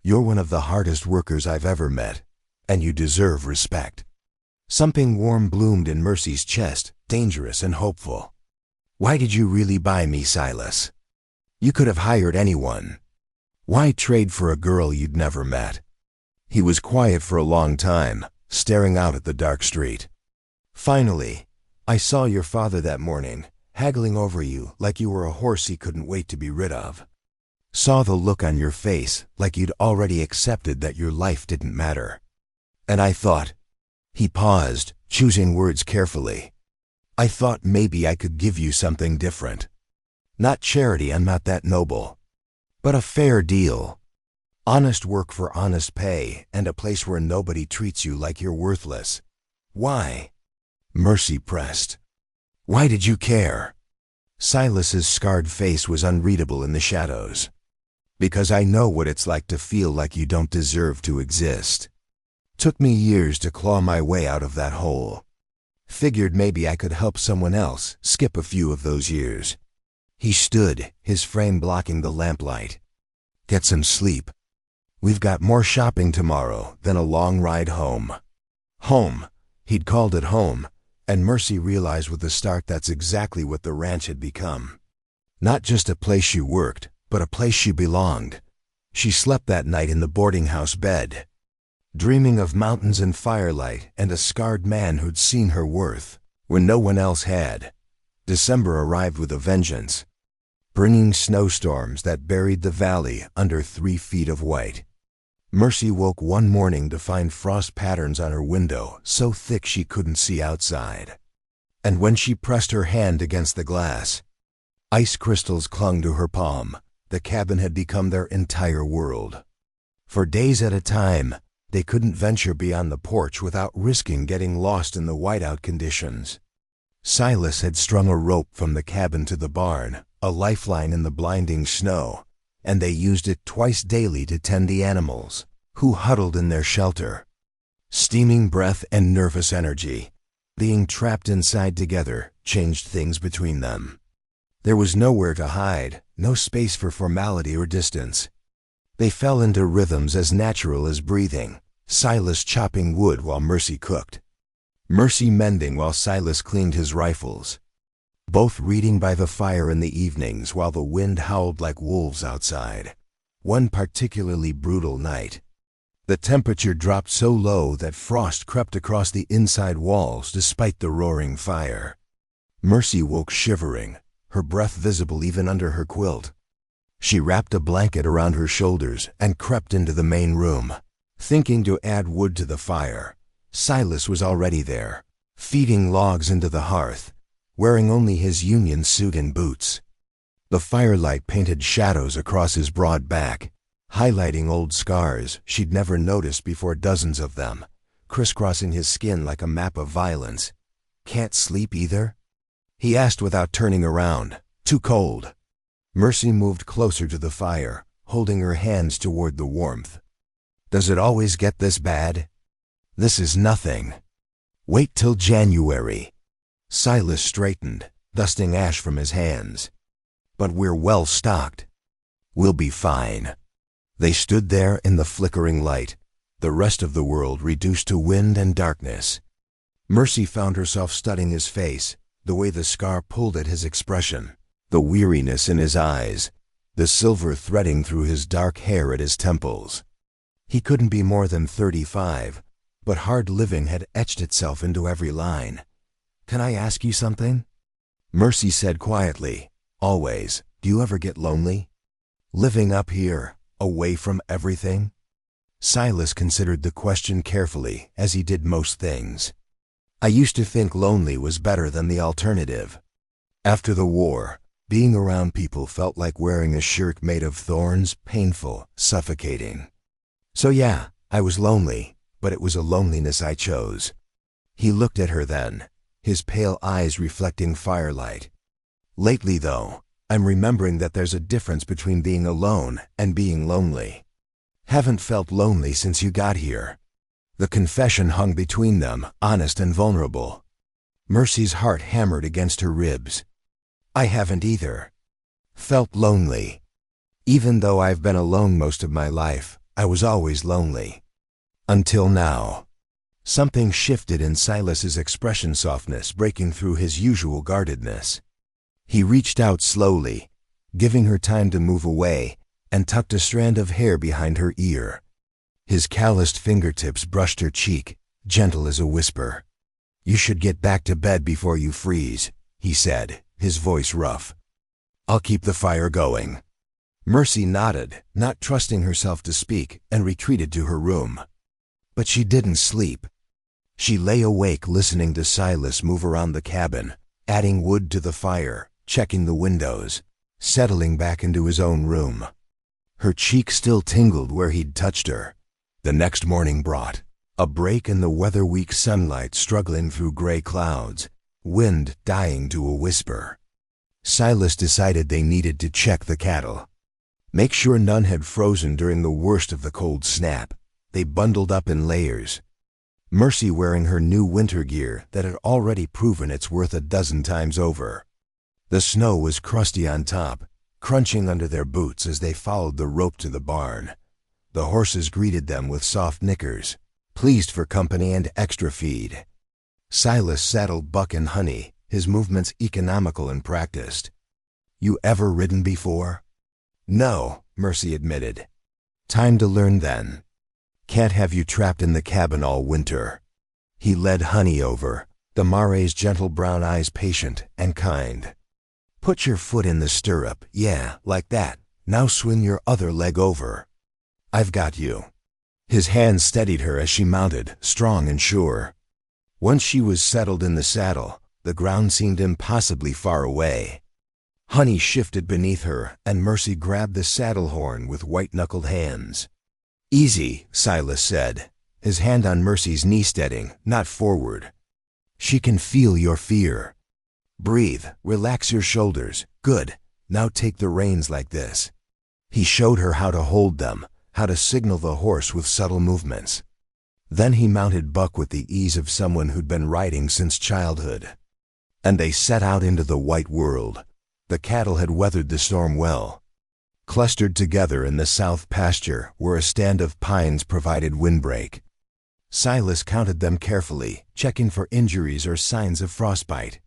You're one of the hardest workers I've ever met, and you deserve respect. Something warm bloomed in Mercy's chest, dangerous and hopeful. Why did you really buy me, Silas? You could have hired anyone. Why trade for a girl you'd never met? He was quiet for a long time, staring out at the dark street. Finally, I saw your father that morning, haggling over you like you were a horse he couldn't wait to be rid of. Saw the look on your face like you'd already accepted that your life didn't matter. And I thought, he paused, choosing words carefully. I thought maybe I could give you something different. Not charity, I'm not that noble. But a fair deal. Honest work for honest pay and a place where nobody treats you like you're worthless. Why? Mercy pressed. Why did you care? Silas's scarred face was unreadable in the shadows. Because I know what it's like to feel like you don't deserve to exist. Took me years to claw my way out of that hole. Figured maybe I could help someone else skip a few of those years. He stood, his frame blocking the lamplight. Get some sleep. We've got more shopping tomorrow than a long ride home. Home. He'd called it home, and Mercy realized with a start that's exactly what the ranch had become. Not just a place she worked, but a place she belonged. She slept that night in the boarding house bed, dreaming of mountains and firelight and a scarred man who'd seen her worth when no one else had. December arrived with a vengeance, bringing snowstorms that buried the valley under 3 feet of white. Mercy woke one morning to find frost patterns on her window so thick she couldn't see outside. And when she pressed her hand against the glass, ice crystals clung to her palm. The cabin had become their entire world. For days at a time, they couldn't venture beyond the porch without risking getting lost in the whiteout conditions. Silas had strung a rope from the cabin to the barn, a lifeline in the blinding snow, and they used it twice daily to tend the animals, who huddled in their shelter. Steaming breath and nervous energy, being trapped inside together, changed things between them. There was nowhere to hide, no space for formality or distance. They fell into rhythms as natural as breathing, Silas chopping wood while Mercy cooked, Mercy mending while Silas cleaned his rifles, both reading by the fire in the evenings while the wind howled like wolves outside. One particularly brutal night, the temperature dropped so low that frost crept across the inside walls despite the roaring fire. Mercy woke shivering, her breath visible even under her quilt. She wrapped a blanket around her shoulders and crept into the main room, thinking to add wood to the fire. Silas was already there, feeding logs into the hearth, wearing only his union suit and boots. The firelight painted shadows across his broad back, highlighting old scars she'd never noticed before, dozens of them, crisscrossing his skin like a map of violence. "Can't sleep either?" he asked without turning around. "Too cold." Mercy moved closer to the fire, holding her hands toward the warmth. "Does it always get this bad?" "This is nothing. Wait till January." Silas straightened, dusting ash from his hands. "But we're well stocked. We'll be fine." They stood there in the flickering light, the rest of the world reduced to wind and darkness. Mercy found herself studying his face, the way the scar pulled at his expression, the weariness in his eyes, the silver threading through his dark hair at his temples. He couldn't be more than 35, but hard living had etched itself into every line. "Can I ask you something?" Mercy said quietly. "Always. Do you ever get lonely? Living up here, away from everything?" Silas considered the question carefully, as he did most things. "I used to think lonely was better than the alternative. After the war, being around people felt like wearing a shirt made of thorns, painful, suffocating. So yeah, I was lonely, but it was a loneliness I chose." He looked at her then, his pale eyes reflecting firelight. "Lately, though, I'm remembering that there's a difference between being alone and being lonely. Haven't felt lonely since you got here." The confession hung between them, honest and vulnerable. Mercy's heart hammered against her ribs. "I haven't either. Felt lonely. Even though I've been alone most of my life, I was always lonely. Until now." Something shifted in Silas's expression, softness breaking through his usual guardedness. He reached out slowly, giving her time to move away, and tucked a strand of hair behind her ear. His calloused fingertips brushed her cheek, gentle as a whisper. "You should get back to bed before you freeze," he said, his voice rough. "I'll keep the fire going." Mercy nodded, not trusting herself to speak, and retreated to her room. But she didn't sleep. She lay awake listening to Silas move around the cabin, adding wood to the fire, checking the windows, settling back into his own room. Her cheek still tingled where he'd touched her. The next morning brought a break in the weather-weak sunlight struggling through gray clouds, wind dying to a whisper. Silas decided they needed to check the cattle. Make sure none had frozen during the worst of the cold snap. They bundled up in layers, Mercy wearing her new winter gear that had already proven its worth a dozen times over. The snow was crusty on top, crunching under their boots as they followed the rope to the barn. The horses greeted them with soft nickers, pleased for company and extra feed. Silas saddled Buck and Honey, his movements economical and practiced. "You ever ridden before?" "No," Mercy admitted. "Time to learn then. Can't have you trapped in the cabin all winter." He led Honey over, the Mare's gentle brown eyes patient and kind. "Put your foot in the stirrup, yeah, like that. Now swing your other leg over. I've got you." His hand steadied her as she mounted, strong and sure. Once she was settled in the saddle, the ground seemed impossibly far away. Honey shifted beneath her, and Mercy grabbed the saddle horn with white-knuckled hands. "Easy," Silas said, his hand on Mercy's knee steadying, not forward. "She can feel your fear. Breathe, relax your shoulders. Good. Now take the reins like this." He showed her how to hold them, how to signal the horse with subtle movements. Then he mounted Buck with the ease of someone who'd been riding since childhood. And they set out into the white world. The cattle had weathered the storm well. Clustered together in the south pasture where a stand of pines provided windbreak. Silas counted them carefully, checking for injuries or signs of frostbite.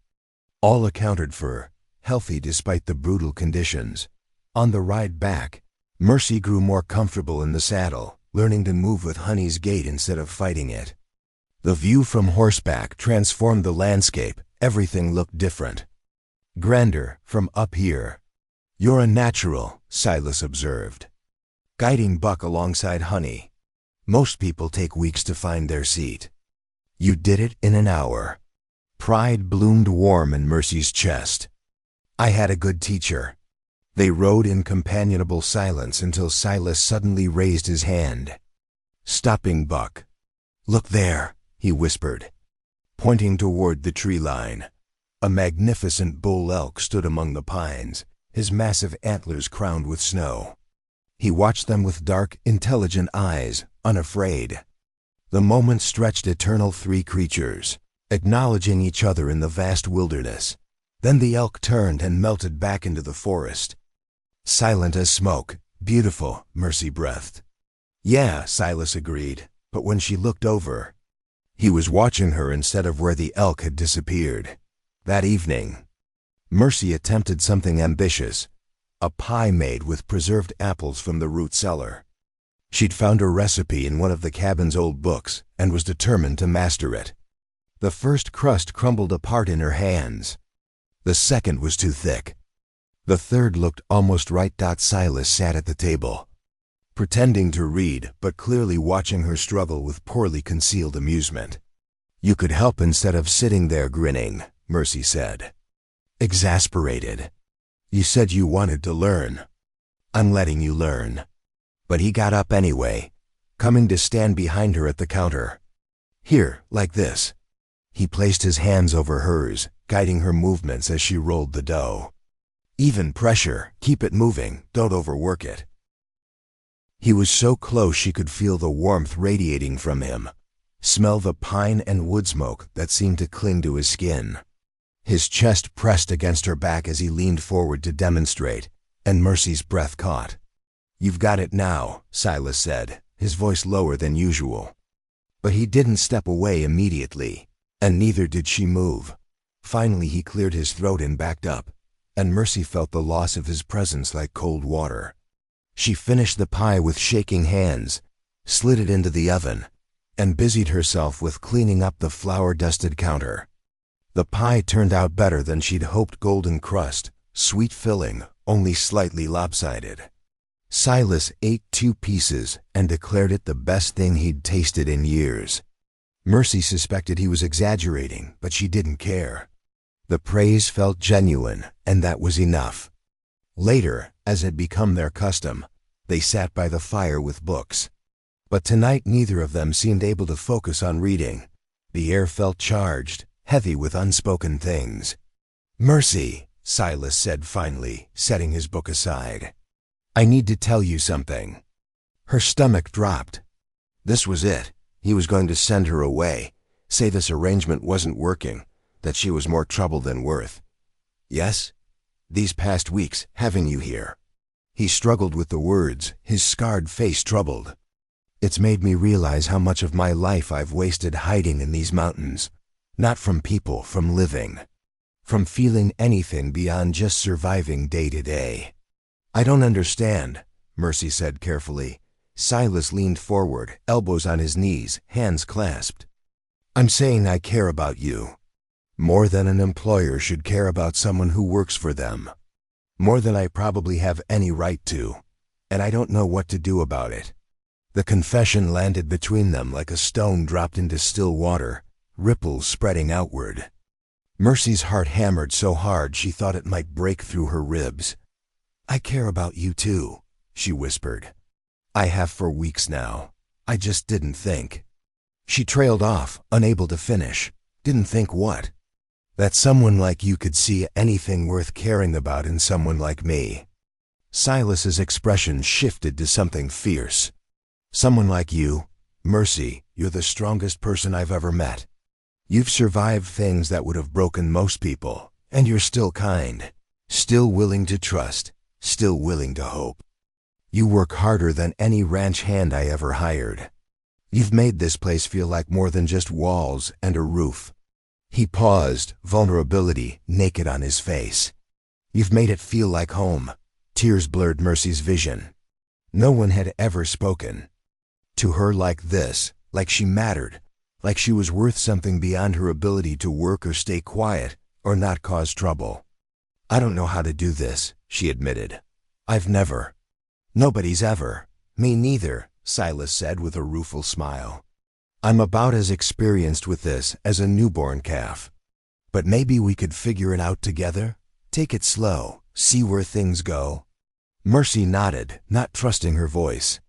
All accounted for, healthy despite the brutal conditions. On the ride back, Mercy grew more comfortable in the saddle, learning to move with Honey's gait instead of fighting it. The view from horseback transformed the landscape. Everything looked different. Grander from up here. "You're a natural," Silas observed, guiding Buck alongside Honey. "Most people take weeks to find their seat. You did it in an hour." Pride bloomed warm in Mercy's chest. "I had a good teacher." They rode in companionable silence until Silas suddenly raised his hand, stopping Buck. "Look there," he whispered, pointing toward the tree line. A magnificent bull elk stood among the pines, his massive antlers crowned with snow. He watched them with dark, intelligent eyes, unafraid. The moment stretched eternal, three creatures, acknowledging each other in the vast wilderness. Then the elk turned and melted back into the forest. Silent as smoke, beautiful, Mercy breathed. "Yeah," Silas agreed, but when she looked over, he was watching her instead of where the elk had disappeared. That evening, Mercy attempted something ambitious, a pie made with preserved apples from the root cellar. She'd found a recipe in one of the cabin's old books and was determined to master it. The first crust crumbled apart in her hands. The second was too thick. The third looked almost right. Silas sat at the table, pretending to read but clearly watching her struggle with poorly concealed amusement. "You could help instead of sitting there grinning," Mercy said, exasperated. "You said you wanted to learn. I'm letting you learn." But he got up anyway, coming to stand behind her at the counter. "Here, like this." He placed his hands over hers, guiding her movements as she rolled the dough. "Even pressure, keep it moving, don't overwork it." He was so close she could feel the warmth radiating from him, smell the pine and wood smoke that seemed to cling to his skin. His chest pressed against her back as he leaned forward to demonstrate, and Mercy's breath caught. "You've got it now," Silas said, his voice lower than usual. But he didn't step away immediately, and neither did she move. Finally he cleared his throat and backed up, and Mercy felt the loss of his presence like cold water. She finished the pie with shaking hands, slid it into the oven, and busied herself with cleaning up the flour-dusted counter. The pie turned out better than she'd hoped. Golden crust, sweet filling, only slightly lopsided. Silas ate 2 pieces and declared it the best thing he'd tasted in years. Mercy suspected he was exaggerating, but she didn't care. The praise felt genuine, and that was enough. Later, as had become their custom, they sat by the fire with books. But tonight neither of them seemed able to focus on reading. The air felt charged, heavy with unspoken things. "Mercy," Silas said finally, setting his book aside. "I need to tell you something." Her stomach dropped. This was it. He was going to send her away, say this arrangement wasn't working, that she was more trouble than worth. "Yes? These past weeks, having you here." He struggled with the words, his scarred face troubled. "It's made me realize how much of my life I've wasted hiding in these mountains. Not from people, from living. From feeling anything beyond just surviving day to day." "I don't understand," Mercy said carefully. Silas leaned forward, elbows on his knees, hands clasped. "I'm saying I care about you. More than an employer should care about someone who works for them. More than I probably have any right to. And I don't know what to do about it. The confession landed between them like a stone dropped into still water, ripples spreading outward. Mercy's heart hammered so hard she thought it might break through her ribs. "I care about you too," she whispered. "I have for weeks now. I just didn't think." She trailed off, unable to finish. Didn't think what? That someone like you could see anything worth caring about in someone like me. Silas's expression shifted to something fierce. "Someone like you, Mercy, you're the strongest person I've ever met. You've survived things that would have broken most people, and you're still kind, still willing to trust, still willing to hope. You work harder than any ranch hand I ever hired. You've made this place feel like more than just walls and a roof." He paused, vulnerability naked on his face. "You've made it feel like home." Tears blurred Mercy's vision. No one had ever spoken to her like this, like she mattered, like she was worth something beyond her ability to work or stay quiet or not cause trouble. "I don't know how to do this," she admitted. "I've never. Nobody's ever." "Me neither," Silas said with a rueful smile. "I'm about as experienced with this as a newborn calf. But maybe we could figure it out together? Take it slow, see where things go." Mercy nodded, not trusting her voice.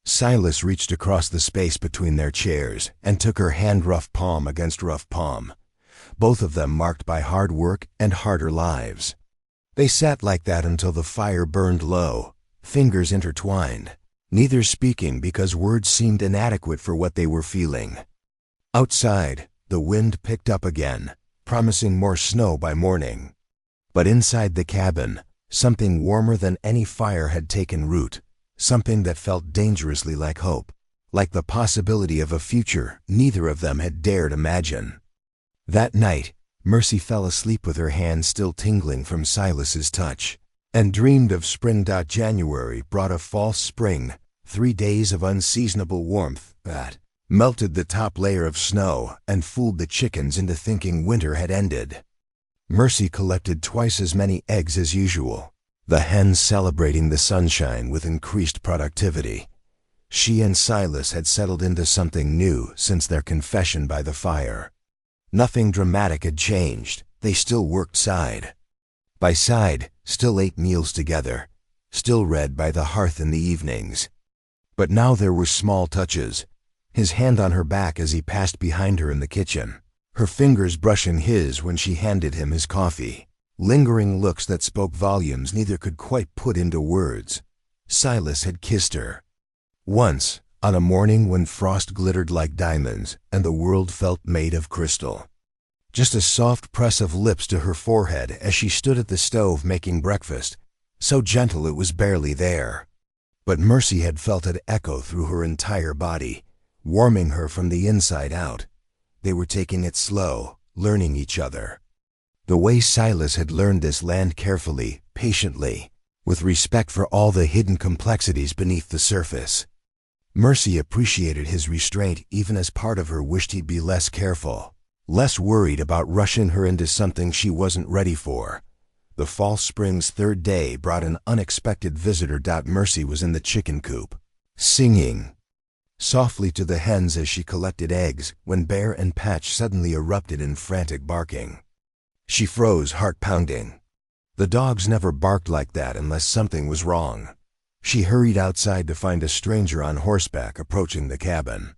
Silas reached across the space between their chairs and took her hand rough palm against rough palm, both of them marked by hard work and harder lives. They sat like that until the fire burned low, fingers intertwined, neither speaking because words seemed inadequate for what they were feeling. Outside, the wind picked up again, promising more snow by morning. But inside the cabin, something warmer than any fire had taken root, something that felt dangerously like hope, like the possibility of a future neither of them had dared imagine. That night, Mercy fell asleep with her hand still tingling from Silas's touch, and dreamed of spring. January brought a false spring, 3 days of unseasonable warmth that melted the top layer of snow and fooled the chickens into thinking winter had ended. Mercy collected twice as many eggs as usual, the hens celebrating the sunshine with increased productivity. She and Silas had settled into something new since their confession by the fire. Nothing dramatic had changed. They still worked side by side, still ate meals together, still read by the hearth in the evenings. But now there were small touches. His hand on her back as he passed behind her in the kitchen, her fingers brushing his when she handed him his coffee. Lingering looks that spoke volumes neither could quite put into words. Silas had kissed her. Once, on a morning when frost glittered like diamonds and the world felt made of crystal. Just a soft press of lips to her forehead as she stood at the stove making breakfast, so gentle it was barely there. But Mercy had felt it echo through her entire body, warming her from the inside out. They were taking it slow, learning each other. The way Silas had learned this land carefully, patiently, with respect for all the hidden complexities beneath the surface. Mercy appreciated his restraint even as part of her wished he'd be less careful, less worried about rushing her into something she wasn't ready for. The fall spring's 3rd day brought an unexpected visitor. Mercy was in the chicken coop, singing softly to the hens as she collected eggs when Bear and Patch suddenly erupted in frantic barking. She froze, heart pounding. The dogs never barked like that unless something was wrong. She hurried outside to find a stranger on horseback approaching the cabin.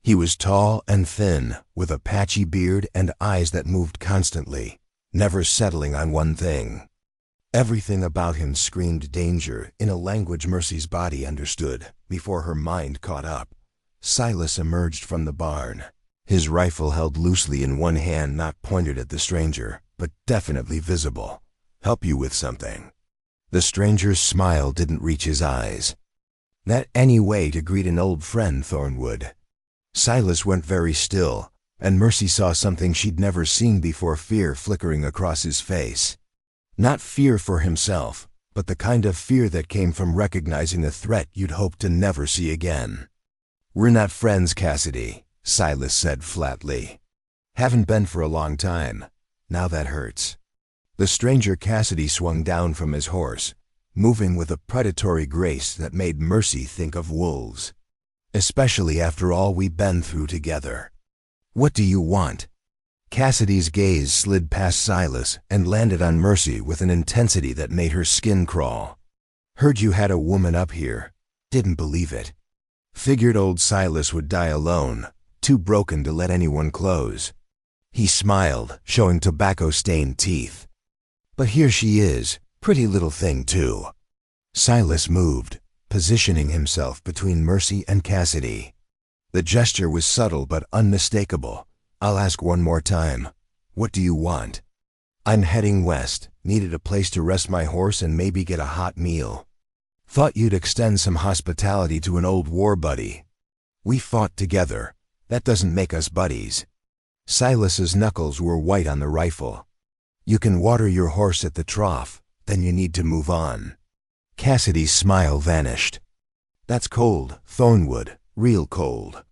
He was tall and thin, with a patchy beard and eyes that moved constantly, never settling on one thing. Everything about him screamed danger in a language Mercy's body understood before her mind caught up. Silas emerged from the barn, his rifle held loosely in one hand, not pointed at the stranger, but definitely visible. "Help you with something?" The stranger's smile didn't reach his eyes. Not any way to greet an old friend, Thornwood. Silas went very still, and Mercy saw something she'd never seen before, fear flickering across his face. Not fear for himself, but the kind of fear that came from recognizing a threat you'd hoped to never see again. "We're not friends, Cassidy," Silas said flatly. "Haven't been for a long time. Now that hurts." The stranger Cassidy swung down from his horse, moving with a predatory grace that made Mercy think of wolves. "Especially after all we've been through together. What do you want?" Cassidy's gaze slid past Silas and landed on Mercy with an intensity that made her skin crawl. "Heard you had a woman up here. Didn't believe it. Figured old Silas would die alone, too broken to let anyone close." He smiled, showing tobacco-stained teeth. "But here she is, pretty little thing too." Silas moved, positioning himself between Mercy and Cassidy. The gesture was subtle but unmistakable. "I'll ask one more time. What do you want?" "I'm heading west. Needed a place to rest my horse and maybe get a hot meal. Thought you'd extend some hospitality to an old war buddy. We fought together. That doesn't make us buddies." Silas's knuckles were white on the rifle. "You can water your horse at the trough, then you need to move on." Cassidy's smile vanished. "That's cold, Thornwood, real cold.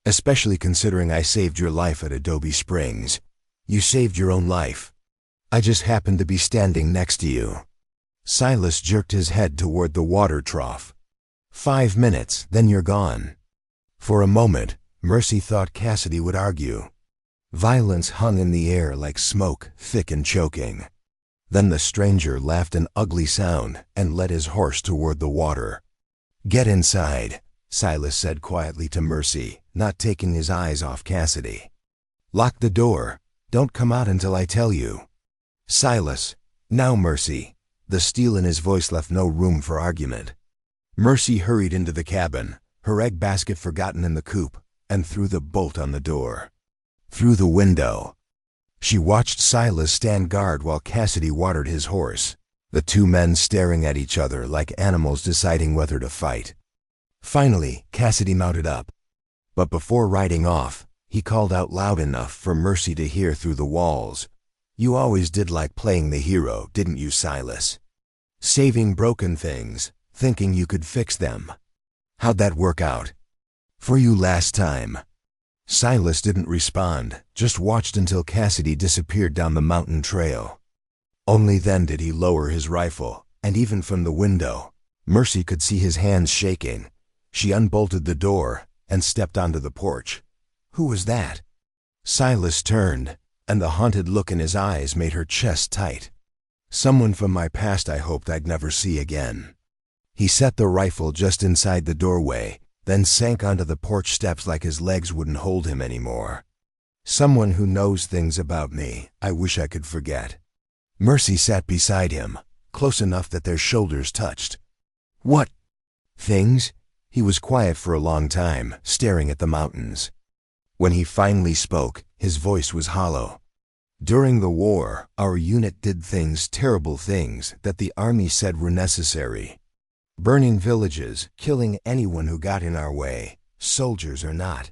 Especially considering I saved your life at Adobe Springs. You saved your own life. I just happened to be standing next to you." Silas jerked his head toward the water trough. 5 minutes, then you're gone." For a moment, Mercy thought Cassidy would argue. Violence hung in the air like smoke, thick and choking. Then the stranger laughed an ugly sound and led his horse toward the water. "Get inside," Silas said quietly to Mercy, not taking his eyes off Cassidy. "Lock the door. Don't come out until I tell you." "Silas, now Mercy." The steel in his voice left no room for argument. Mercy hurried into the cabin, her egg basket forgotten in the coop, and threw the bolt on the door. Through the window. She watched Silas stand guard while Cassidy watered his horse, the two men staring at each other like animals deciding whether to fight. Finally, Cassidy mounted up. But before riding off, he called out loud enough for Mercy to hear through the walls. "You always did like playing the hero, didn't you, Silas? Saving broken things, thinking you could fix them. How'd that work out for you last time?" Silas didn't respond, just watched until Cassidy disappeared down the mountain trail. Only then did he lower his rifle, and even from the window, Mercy could see his hands shaking. She unbolted the door and stepped onto the porch. "Who was that?" Silas turned, and the haunted look in his eyes made her chest tight. "Someone from my past I hoped I'd never see again." He set the rifle just inside the doorway, then sank onto the porch steps like his legs wouldn't hold him anymore. "Someone who knows things about me I wish I could forget." Mercy sat beside him, close enough that their shoulders touched. "What things?" He was quiet for a long time, staring at the mountains. When he finally spoke, his voice was hollow. "During the war, our unit did things, terrible things, that the army said were necessary. Burning villages, killing anyone who got in our way, soldiers or not.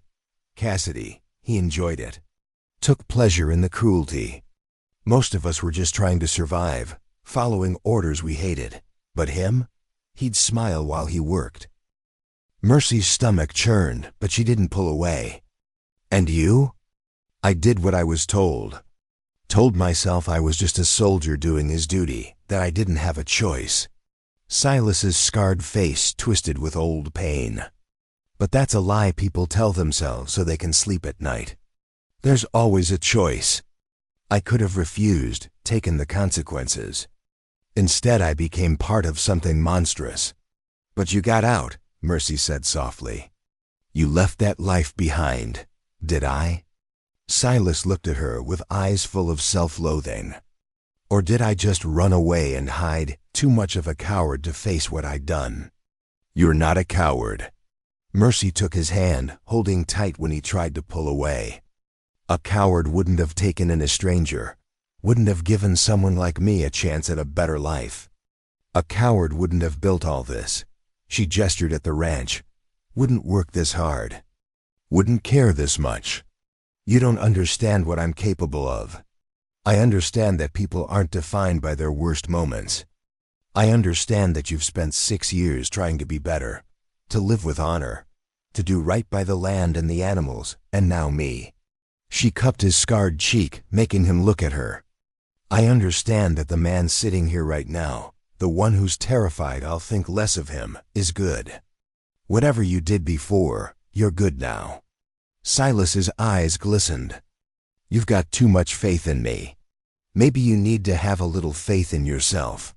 Cassidy, he enjoyed it. Took pleasure in the cruelty. Most of us were just trying to survive, following orders we hated. But him? He'd smile while he worked." Mercy's stomach churned, but she didn't pull away. "And you?" "I did what I was told. Told myself I was just a soldier doing his duty, that I didn't have a choice." Silas's scarred face twisted with old pain. "But that's a lie people tell themselves so they can sleep at night. There's always a choice. I could have refused, taken the consequences. Instead, I became part of something monstrous." "But you got out," Mercy said softly. "You left that life behind. Did I?" Silas looked at her with eyes full of self-loathing. "Or did I just run away and hide, too much of a coward to face what I'd done?" "You're not a coward." Mercy took his hand, holding tight when he tried to pull away. "A coward wouldn't have taken in a stranger, wouldn't have given someone like me a chance at a better life. A coward wouldn't have built all this." She gestured at the ranch. "Wouldn't work this hard. Wouldn't care this much. You don't understand what I'm capable of. I understand that people aren't defined by their worst moments. I understand that you've spent 6 years trying to be better, to live with honor, to do right by the land and the animals, and now me." She cupped his scarred cheek, making him look at her, I understand that the man sitting here right now, the one who's terrified I'll think less of him, is good. Whatever you did before, you're good now. Silas's eyes glistened. You've got too much faith in me. Maybe you need to have a little faith in yourself.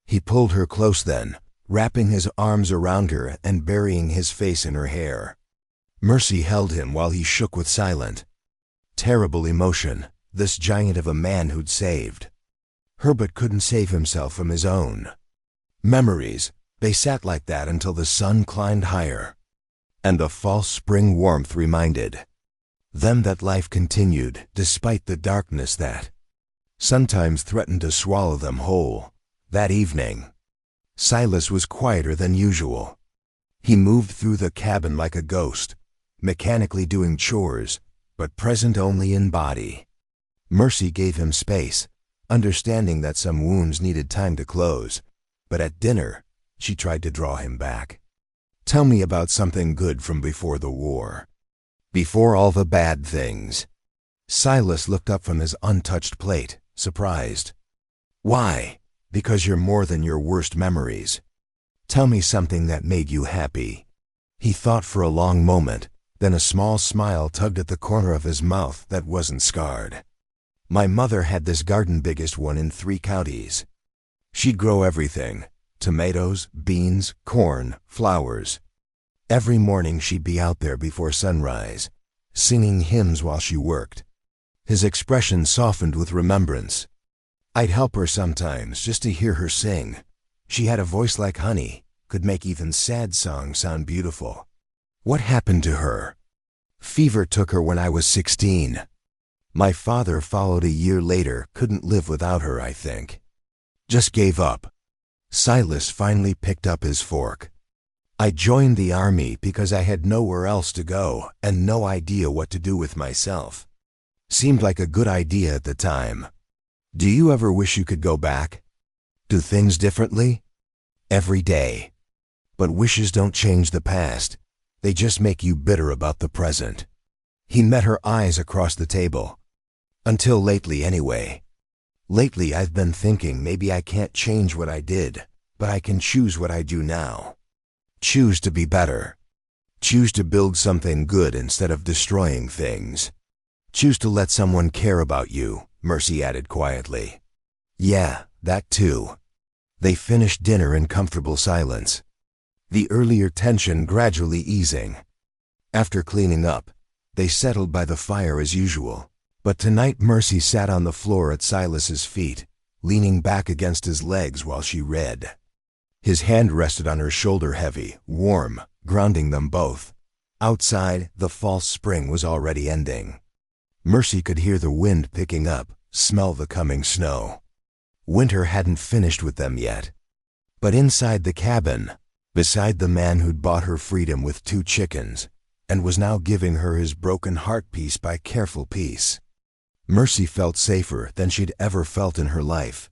He pulled her close then, wrapping his arms around her and burying his face in her hair. Mercy held him while he shook with silent, terrible emotion, this giant of a man who'd saved her but couldn't save himself from his own memories. They sat like that until the sun climbed higher, and the false spring warmth reminded them that life continued despite the darkness that sometimes threatened to swallow them whole. That evening, Silas was quieter than usual. He moved through the cabin like a ghost, mechanically doing chores, but present only in body. Mercy gave him space, understanding that some wounds needed time to close, but at dinner, she tried to draw him back. Tell me about something good from before the war. Before all the bad things. Silas looked up from his untouched plate, surprised. Why? Because you're more than your worst memories. Tell me something that made you happy. He thought for a long moment, then a small smile tugged at the corner of his mouth that wasn't scarred. My mother had this garden, biggest one in 3 counties. She'd grow everything: tomatoes, beans, corn, flowers. Every morning she'd be out there before sunrise, singing hymns while she worked. His expression softened with remembrance. I'd help her sometimes just to hear her sing. She had a voice like honey, could make even sad songs sound beautiful. What happened to her? Fever took her when I was 16. My father followed a year later, couldn't live without her, I think. Just gave up. Silas finally picked up his fork. I joined the army because I had nowhere else to go and no idea what to do with myself. Seemed like a good idea at the time. Do you ever wish you could go back? Do things differently? Every day. But wishes don't change the past. They just make you bitter about the present. He met her eyes across the table. Until lately, anyway. Lately, I've been thinking maybe I can't change what I did, but I can choose what I do now. Choose to be better. Choose to build something good instead of destroying things. Choose to let someone care about you, Mercy added quietly. Yeah, that too. They finished dinner in comfortable silence, the earlier tension gradually easing. After cleaning up, they settled by the fire as usual. But tonight Mercy sat on the floor at Silas's feet, leaning back against his legs while she read. His hand rested on her shoulder, heavy, warm, grounding them both. Outside, the false spring was already ending. Mercy could hear the wind picking up, smell the coming snow. Winter hadn't finished with them yet. But inside the cabin, beside the man who'd bought her freedom with 2 chickens, and was now giving her his broken heart piece by careful piece, Mercy felt safer than she'd ever felt in her life.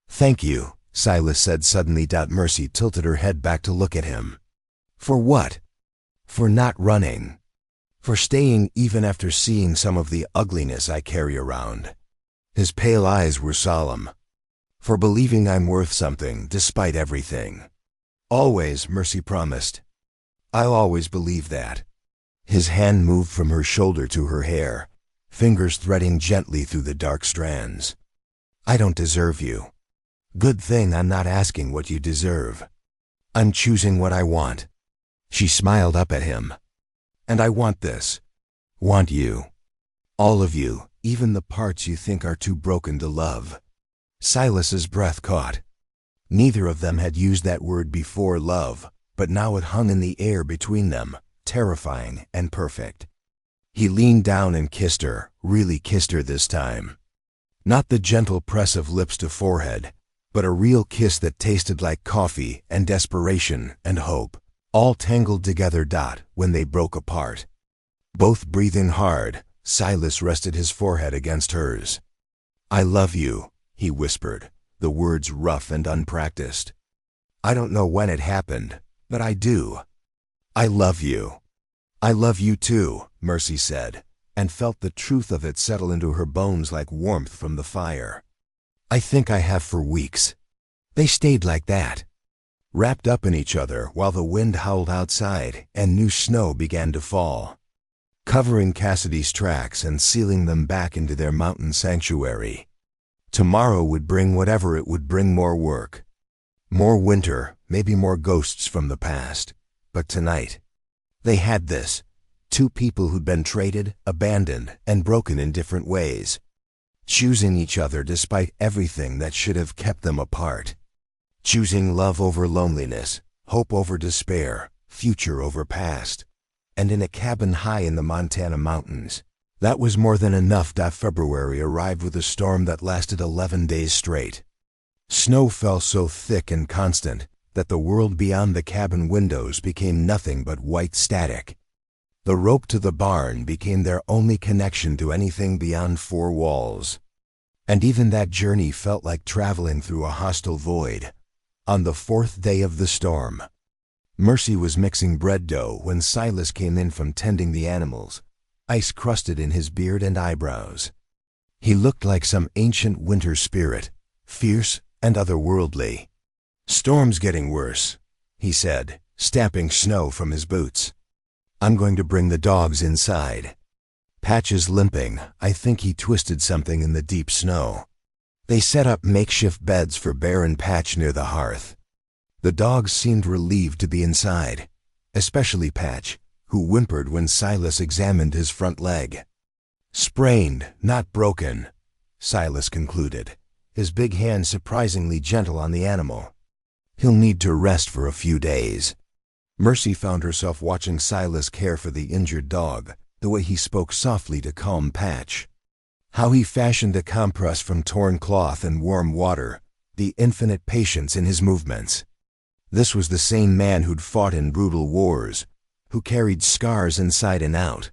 Thank you, Silas said suddenly. Mercy tilted her head back to look at him. For what? For not running. For staying even after seeing some of the ugliness I carry around. His pale eyes were solemn. For believing I'm worth something despite everything. Always, Mercy promised. I'll always believe that. His hand moved from her shoulder to her hair, fingers threading gently through the dark strands. I don't deserve you. Good thing I'm not asking what you deserve. I'm choosing what I want. She smiled up at him. And I want this. Want you. All of you, even the parts you think are too broken to love. Silas's breath caught. Neither of them had used that word before, love, but now it hung in the air between them, terrifying and perfect. He leaned down and kissed her, really kissed her this time. Not the gentle press of lips to forehead, but a real kiss that tasted like coffee and desperation and hope, all tangled together. When they broke apart, both breathing hard, Silas rested his forehead against hers. I love you, he whispered, the words rough and unpracticed. I don't know when it happened, but I do. I love you. I love you too, Mercy said, and felt the truth of it settle into her bones like warmth from the fire. I think I have for weeks. They stayed like that, wrapped up in each other while the wind howled outside and new snow began to fall, covering Cassidy's tracks and sealing them back into their mountain sanctuary. Tomorrow would bring whatever it would bring, more work, more winter, maybe more ghosts from the past. But tonight, they had this. Two people who'd been traded, abandoned, and broken in different ways, choosing each other despite everything that should have kept them apart. Choosing love over loneliness, hope over despair, future over past. And in a cabin high in the Montana mountains. That was more than enough. February arrived with a storm that lasted 11 days straight. Snow fell so thick and constant that the world beyond the cabin windows became nothing but white static. The rope to the barn became their only connection to anything beyond four walls. And even that journey felt like traveling through a hostile void. On the fourth day of the storm, Mercy was mixing bread dough when Silas came in from tending the animals, ice crusted in his beard and eyebrows. He looked like some ancient winter spirit, fierce and otherworldly. "Storm's getting worse," he said, stamping snow from his boots. "I'm going to bring the dogs inside." Patch is limping. I think he twisted something in the deep snow. They set up makeshift beds for Bear and Patch near the hearth. The dogs seemed relieved to be inside, especially Patch, who whimpered when Silas examined his front leg. "Sprained, not broken," Silas concluded, his big hand surprisingly gentle on the animal. "He'll need to rest for a few days." Mercy found herself watching Silas care for the injured dog, the way he spoke softly to calm Patch. How he fashioned a compress from torn cloth and warm water, the infinite patience in his movements. This was the same man who'd fought in brutal wars, who carried scars inside and out.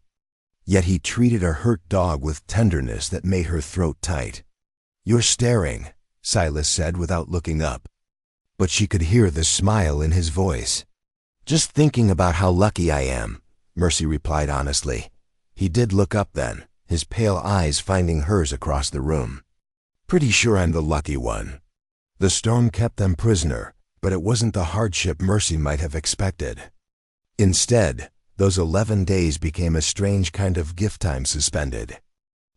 Yet he treated a hurt dog with tenderness that made her throat tight. "You're staring," Silas said without looking up. But she could hear the smile in his voice. "Just thinking about how lucky I am," Mercy replied honestly. He did look up then, his pale eyes finding hers across the room. "Pretty sure I'm the lucky one." The storm kept them prisoner, but it wasn't the hardship Mercy might have expected. Instead, those 11 days became a strange kind of gift time suspended.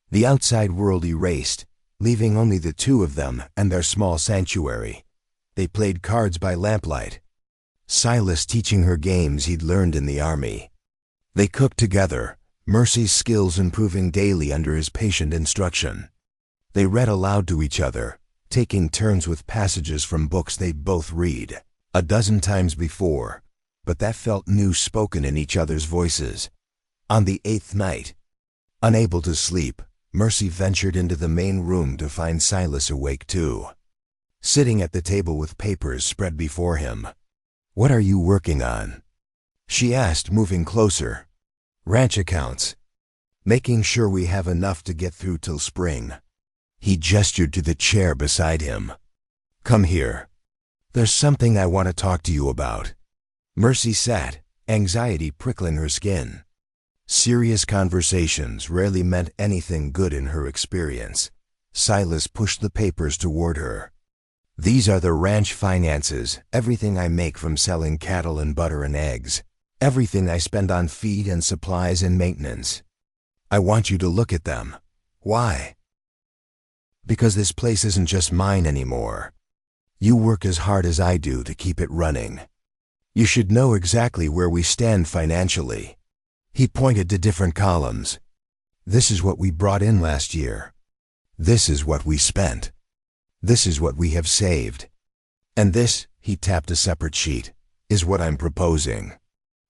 The outside world erased, leaving only the two of them and their small sanctuary. They played cards by lamplight, Silas teaching her games he'd learned in the army. They cooked together, Mercy's skills improving daily under his patient instruction. They read aloud to each other, taking turns with passages from books they'd both read a dozen times before, but that felt new spoken in each other's voices. On the 8th night, unable to sleep, Mercy ventured into the main room to find Silas awake too, sitting at the table with papers spread before him. "What are you working on?" she asked, moving closer. "Ranch accounts. Making sure we have enough to get through till spring." He gestured to the chair beside him. "Come here. There's something I want to talk to you about." Mercy sat, anxiety prickling her skin. Serious conversations rarely meant anything good in her experience. Silas pushed the papers toward her. "These are the ranch finances, everything I make from selling cattle and butter and eggs. Everything I spend on feed and supplies and maintenance. I want you to look at them." "Why?" "Because this place isn't just mine anymore. You work as hard as I do to keep it running. You should know exactly where we stand financially." He pointed to different columns. "This is what we brought in last year. This is what we spent. This is what we have saved. And this," he tapped a separate sheet, "is what I'm proposing."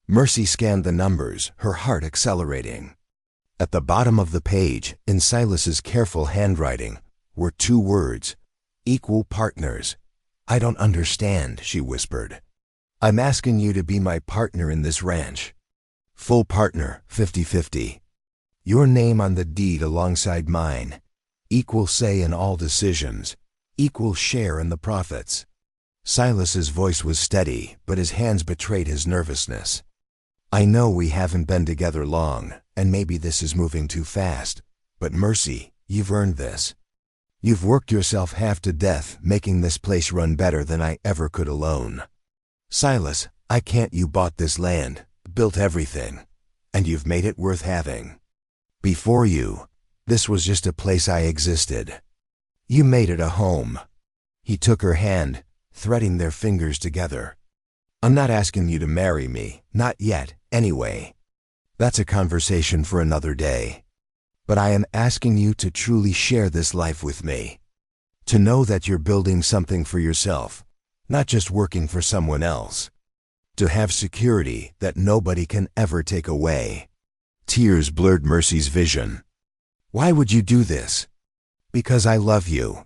Mercy scanned the numbers, her heart accelerating. At the bottom of the page, in Silas's careful handwriting, were 2 words: equal partners. "I don't understand," she whispered. "I'm asking you to be my partner in this ranch. Full partner, 50-50. Your name on the deed alongside mine. Equal say in all decisions. Equal share in the profits." Silas's voice was steady, but his hands betrayed his nervousness. "I know we haven't been together long, and maybe this is moving too fast, but Mercy, you've earned this. You've worked yourself half to death, making this place run better than I ever could alone. Silas, I can't. You bought this land, built everything, and you've made it worth having. Before you, this was just a place I existed. You made it a home. He took her hand, threading their fingers together. I'm not asking you to marry me, not yet, anyway. That's a conversation for another day. But I am asking you to truly share this life with me. To know that you're building something for yourself, not just working for someone else. To have security that nobody can ever take away. Tears blurred Mercy's vision. Why would you do this? Because I love you.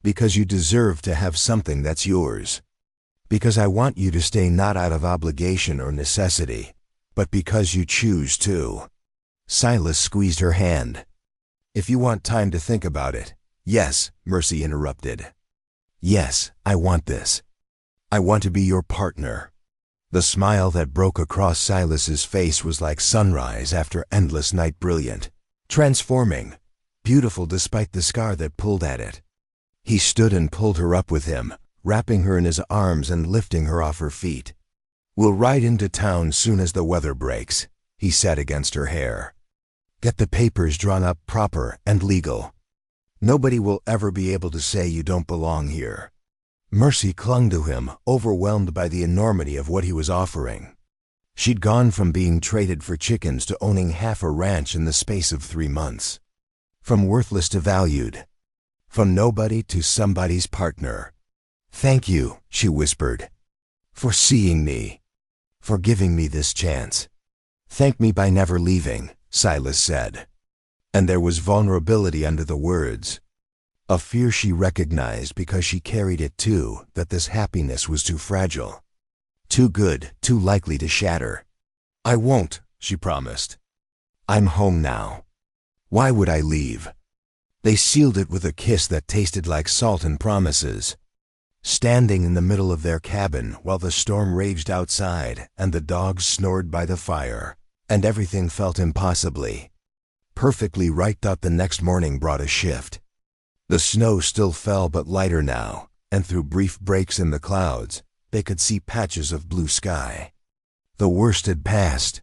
Because you deserve to have something that's yours. Because I want you to stay not out of obligation or necessity, but because you choose to. Silas squeezed her hand. If you want time to think about it. Yes, Mercy interrupted. Yes, I want this. I want to be your partner. The smile that broke across Silas's face was like sunrise after endless night, brilliant, transforming, beautiful despite the scar that pulled at it. He stood and pulled her up with him, wrapping her in his arms and lifting her off her feet. We'll ride into town soon as the weather breaks, he said against her hair. Get the papers drawn up proper and legal. Nobody will ever be able to say you don't belong here. Mercy clung to him, overwhelmed by the enormity of what he was offering. She'd gone from being traded for chickens to owning half a ranch in the space of 3 months. From worthless to valued. From nobody to somebody's partner. Thank you, she whispered. For seeing me. For giving me this chance. Thank me by never leaving, Silas said. And there was vulnerability under the words. A fear she recognized because she carried it too, that this happiness was too fragile. Too good, too likely to shatter. I won't, she promised. I'm home now. Why would I leave? They sealed it with a kiss that tasted like salt and promises. Standing in the middle of their cabin while the storm raged outside and the dogs snored by the fire, and everything felt impossibly, perfectly right, thought the next morning brought a shift. The snow still fell but lighter now, and through brief breaks in the clouds, they could see patches of blue sky. The worst had passed.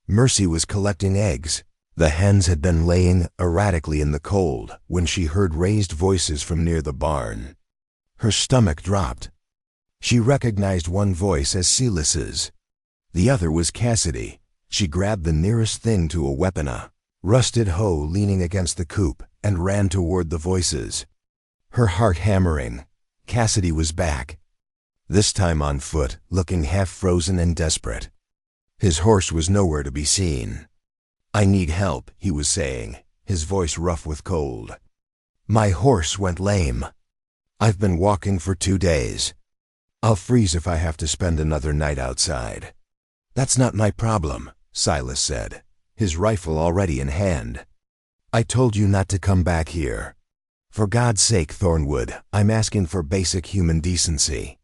Mercy was collecting eggs. The hens had been laying erratically in the cold when she heard raised voices from near the barn. Her stomach dropped. She recognized one voice as Silas's. The other was Cassidy. She grabbed the nearest thing to a weapon, a rusted hoe leaning against the coop, and ran toward the voices. Her heart hammering. Cassidy was back. This time on foot, looking half frozen and desperate. His horse was nowhere to be seen. I need help, he was saying, his voice rough with cold. My horse went lame. I've been walking for 2 days. I'll freeze if I have to spend another night outside. That's not my problem, Silas said, his rifle already in hand. I told you not to come back here. For God's sake, Thornwood, I'm asking for basic human decency.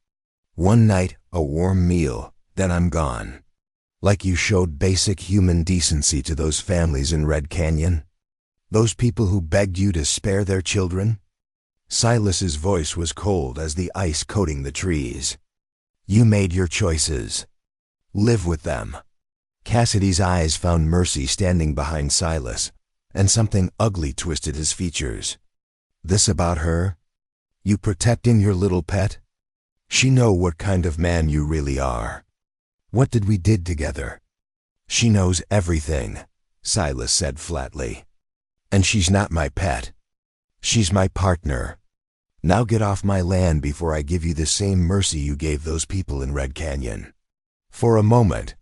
1 night, a warm meal, then I'm gone. Like you showed basic human decency to those families in Red Canyon? Those people who begged you to spare their children? Silas's voice was cold as the ice coating the trees. You made your choices. Live with them. Cassidy's eyes found Mercy standing behind Silas, and something ugly twisted his features. This about her? You protecting your little pet? She know what kind of man you really are. What did we did together? She knows everything, Silas said flatly. And she's not my pet. She's my partner. Now get off my land before I give you the same mercy you gave those people in Red Canyon. For a moment,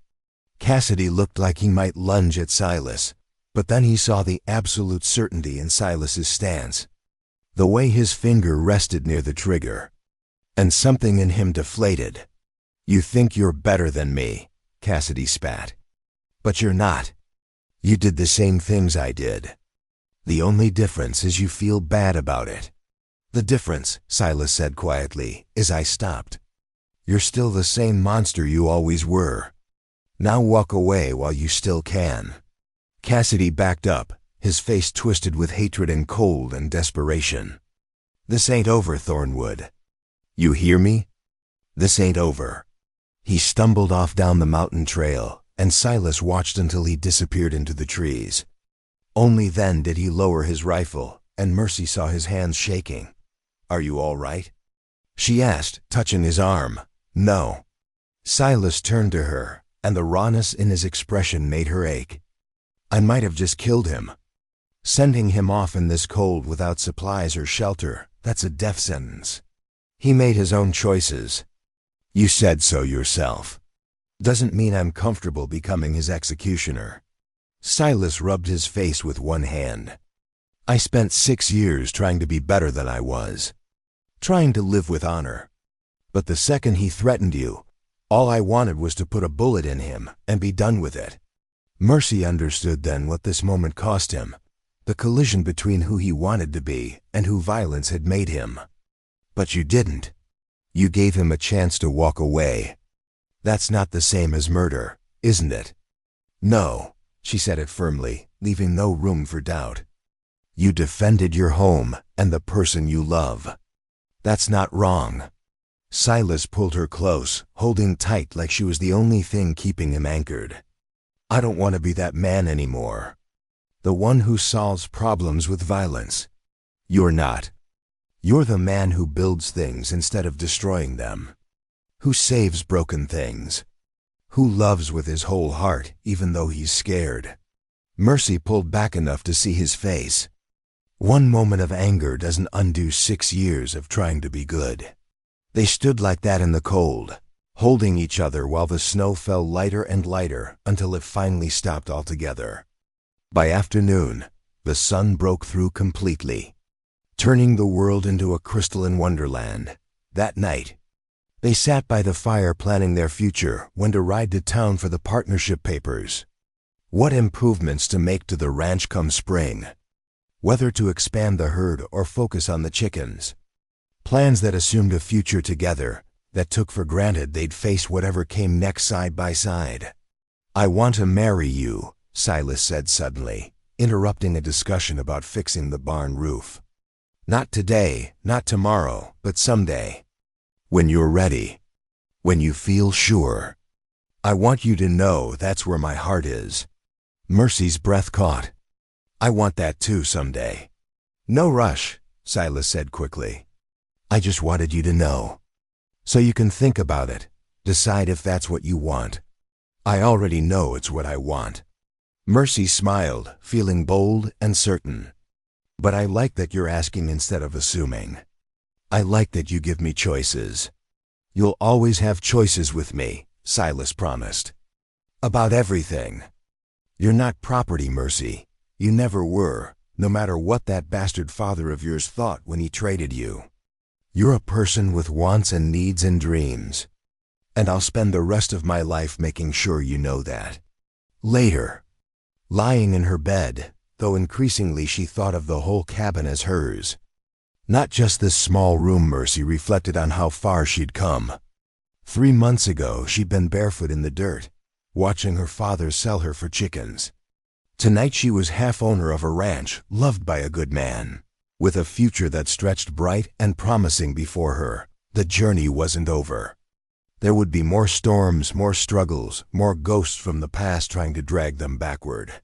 Cassidy looked like he might lunge at Silas, but then he saw the absolute certainty in Silas's stance, the way his finger rested near the trigger, and something in him deflated. You think you're better than me, Cassidy spat. But you're not. You did the same things I did. The only difference is you feel bad about it. The difference, Silas said quietly, is I stopped. You're still the same monster you always were. Now walk away while you still can. Cassidy backed up, his face twisted with hatred and cold and desperation. This ain't over, Thornwood. You hear me? This ain't over. He stumbled off down the mountain trail, and Silas watched until he disappeared into the trees. Only then did he lower his rifle, and Mercy saw his hands shaking. "Are you all right?" she asked, touching his arm. "No." Silas turned to her, and the rawness in his expression made her ache. "I might have just killed him. Sending him off in this cold without supplies or shelter, that's a death sentence. He made his own choices. You said so yourself. Doesn't mean I'm comfortable becoming his executioner." Silas rubbed his face with one hand. "I spent 6 years trying to be better than I was, trying to live with honor. But the second he threatened you, all I wanted was to put a bullet in him and be done with it." Mercy understood then what this moment cost him, the collision between who he wanted to be and who violence had made him. "But you didn't. You gave him a chance to walk away. That's not the same as murder, isn't it?" "No," she said it firmly, leaving no room for doubt. "You defended your home and the person you love. That's not wrong." Silas pulled her close, holding tight like she was the only thing keeping him anchored. "I don't want to be that man anymore. The one who solves problems with violence. You're not. You're the man who builds things instead of destroying them. Who saves broken things. Who loves with his whole heart even though he's scared." Mercy pulled back enough to see his face. One moment of anger doesn't undo 6 years of trying to be good. They stood like that in the cold, holding each other while the snow fell lighter and lighter until it finally stopped altogether. By afternoon, the sun broke through completely, turning the world into a crystalline wonderland. That night, they sat by the fire planning their future, when to ride to town for the partnership papers. What improvements to make to the ranch come spring. Whether to expand the herd or focus on the chickens. Plans that assumed a future together, that took for granted they'd face whatever came next side by side. "I want to marry you," Silas said suddenly, interrupting a discussion about fixing the barn roof. "Not today, not tomorrow, but someday. When you're ready. When you feel sure. I want you to know that's where my heart is." Mercy's breath caught. "I want that too someday." "No rush," Silas said quickly. "I just wanted you to know. So you can think about it, decide if that's what you want. I already know it's what I want." Mercy smiled, feeling bold and certain. "But I like that you're asking instead of assuming. I like that you give me choices." "You'll always have choices with me," Silas promised. "About everything. You're not property, Mercy. You never were, no matter what that bastard father of yours thought when he traded you. You're a person with wants and needs and dreams. And I'll spend the rest of my life making sure you know that." Later, lying in her bed, though increasingly she thought of the whole cabin as hers. Not just this small room, Mercy reflected on how far she'd come. 3 months ago, she'd been barefoot in the dirt, watching her father sell her for chickens. Tonight she was half owner of a ranch, loved by a good man, with a future that stretched bright and promising before her. The journey wasn't over. There would be more storms, more struggles, more ghosts from the past trying to drag them backward.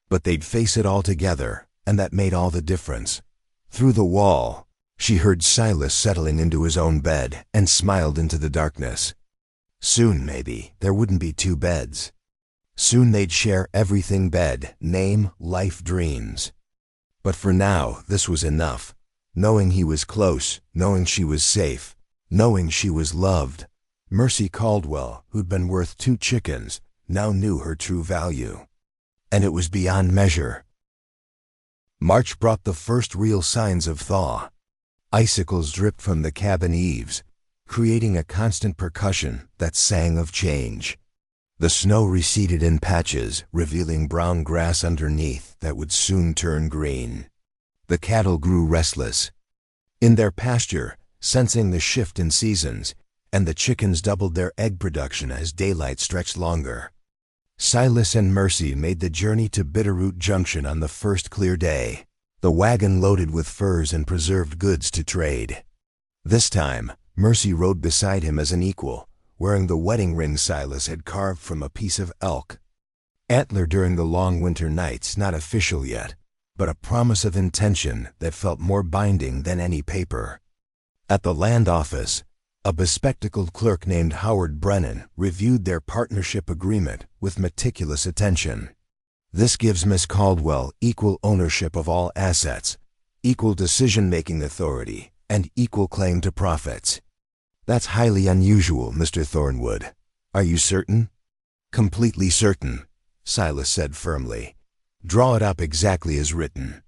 But they'd face it all together, and that made all the difference. Through the wall, she heard Silas settling into his own bed and smiled into the darkness. Soon, maybe, there wouldn't be 2 beds. Soon they'd share everything: bed, name, life, dreams. But for now, this was enough. Knowing he was close, knowing she was safe, knowing she was loved. Mercy Caldwell, who'd been worth 2 chickens, now knew her true value. And it was beyond measure. March brought the first real signs of thaw. Icicles dripped from the cabin eaves, creating a constant percussion that sang of change. The snow receded in patches, revealing brown grass underneath that would soon turn green. The cattle grew restless in their pasture, sensing the shift in seasons, and the chickens doubled their egg production as daylight stretched longer. Silas and Mercy made the journey to Bitterroot Junction on the first clear day. the wagon loaded with furs and preserved goods to trade. This time, Mercy rode beside him as an equal, wearing the wedding ring Silas had carved from a piece of elk. Antler during the long winter nights, not official yet, but a promise of intention that felt more binding than any paper. At the land office, a bespectacled clerk named Howard Brennan reviewed their partnership agreement with meticulous attention. This gives Miss Caldwell equal ownership of all assets, equal decision-making authority, and equal claim to profits. That's highly unusual, Mr. Thornwood. Are you certain? Completely certain, Silas said firmly. Draw it up exactly as written.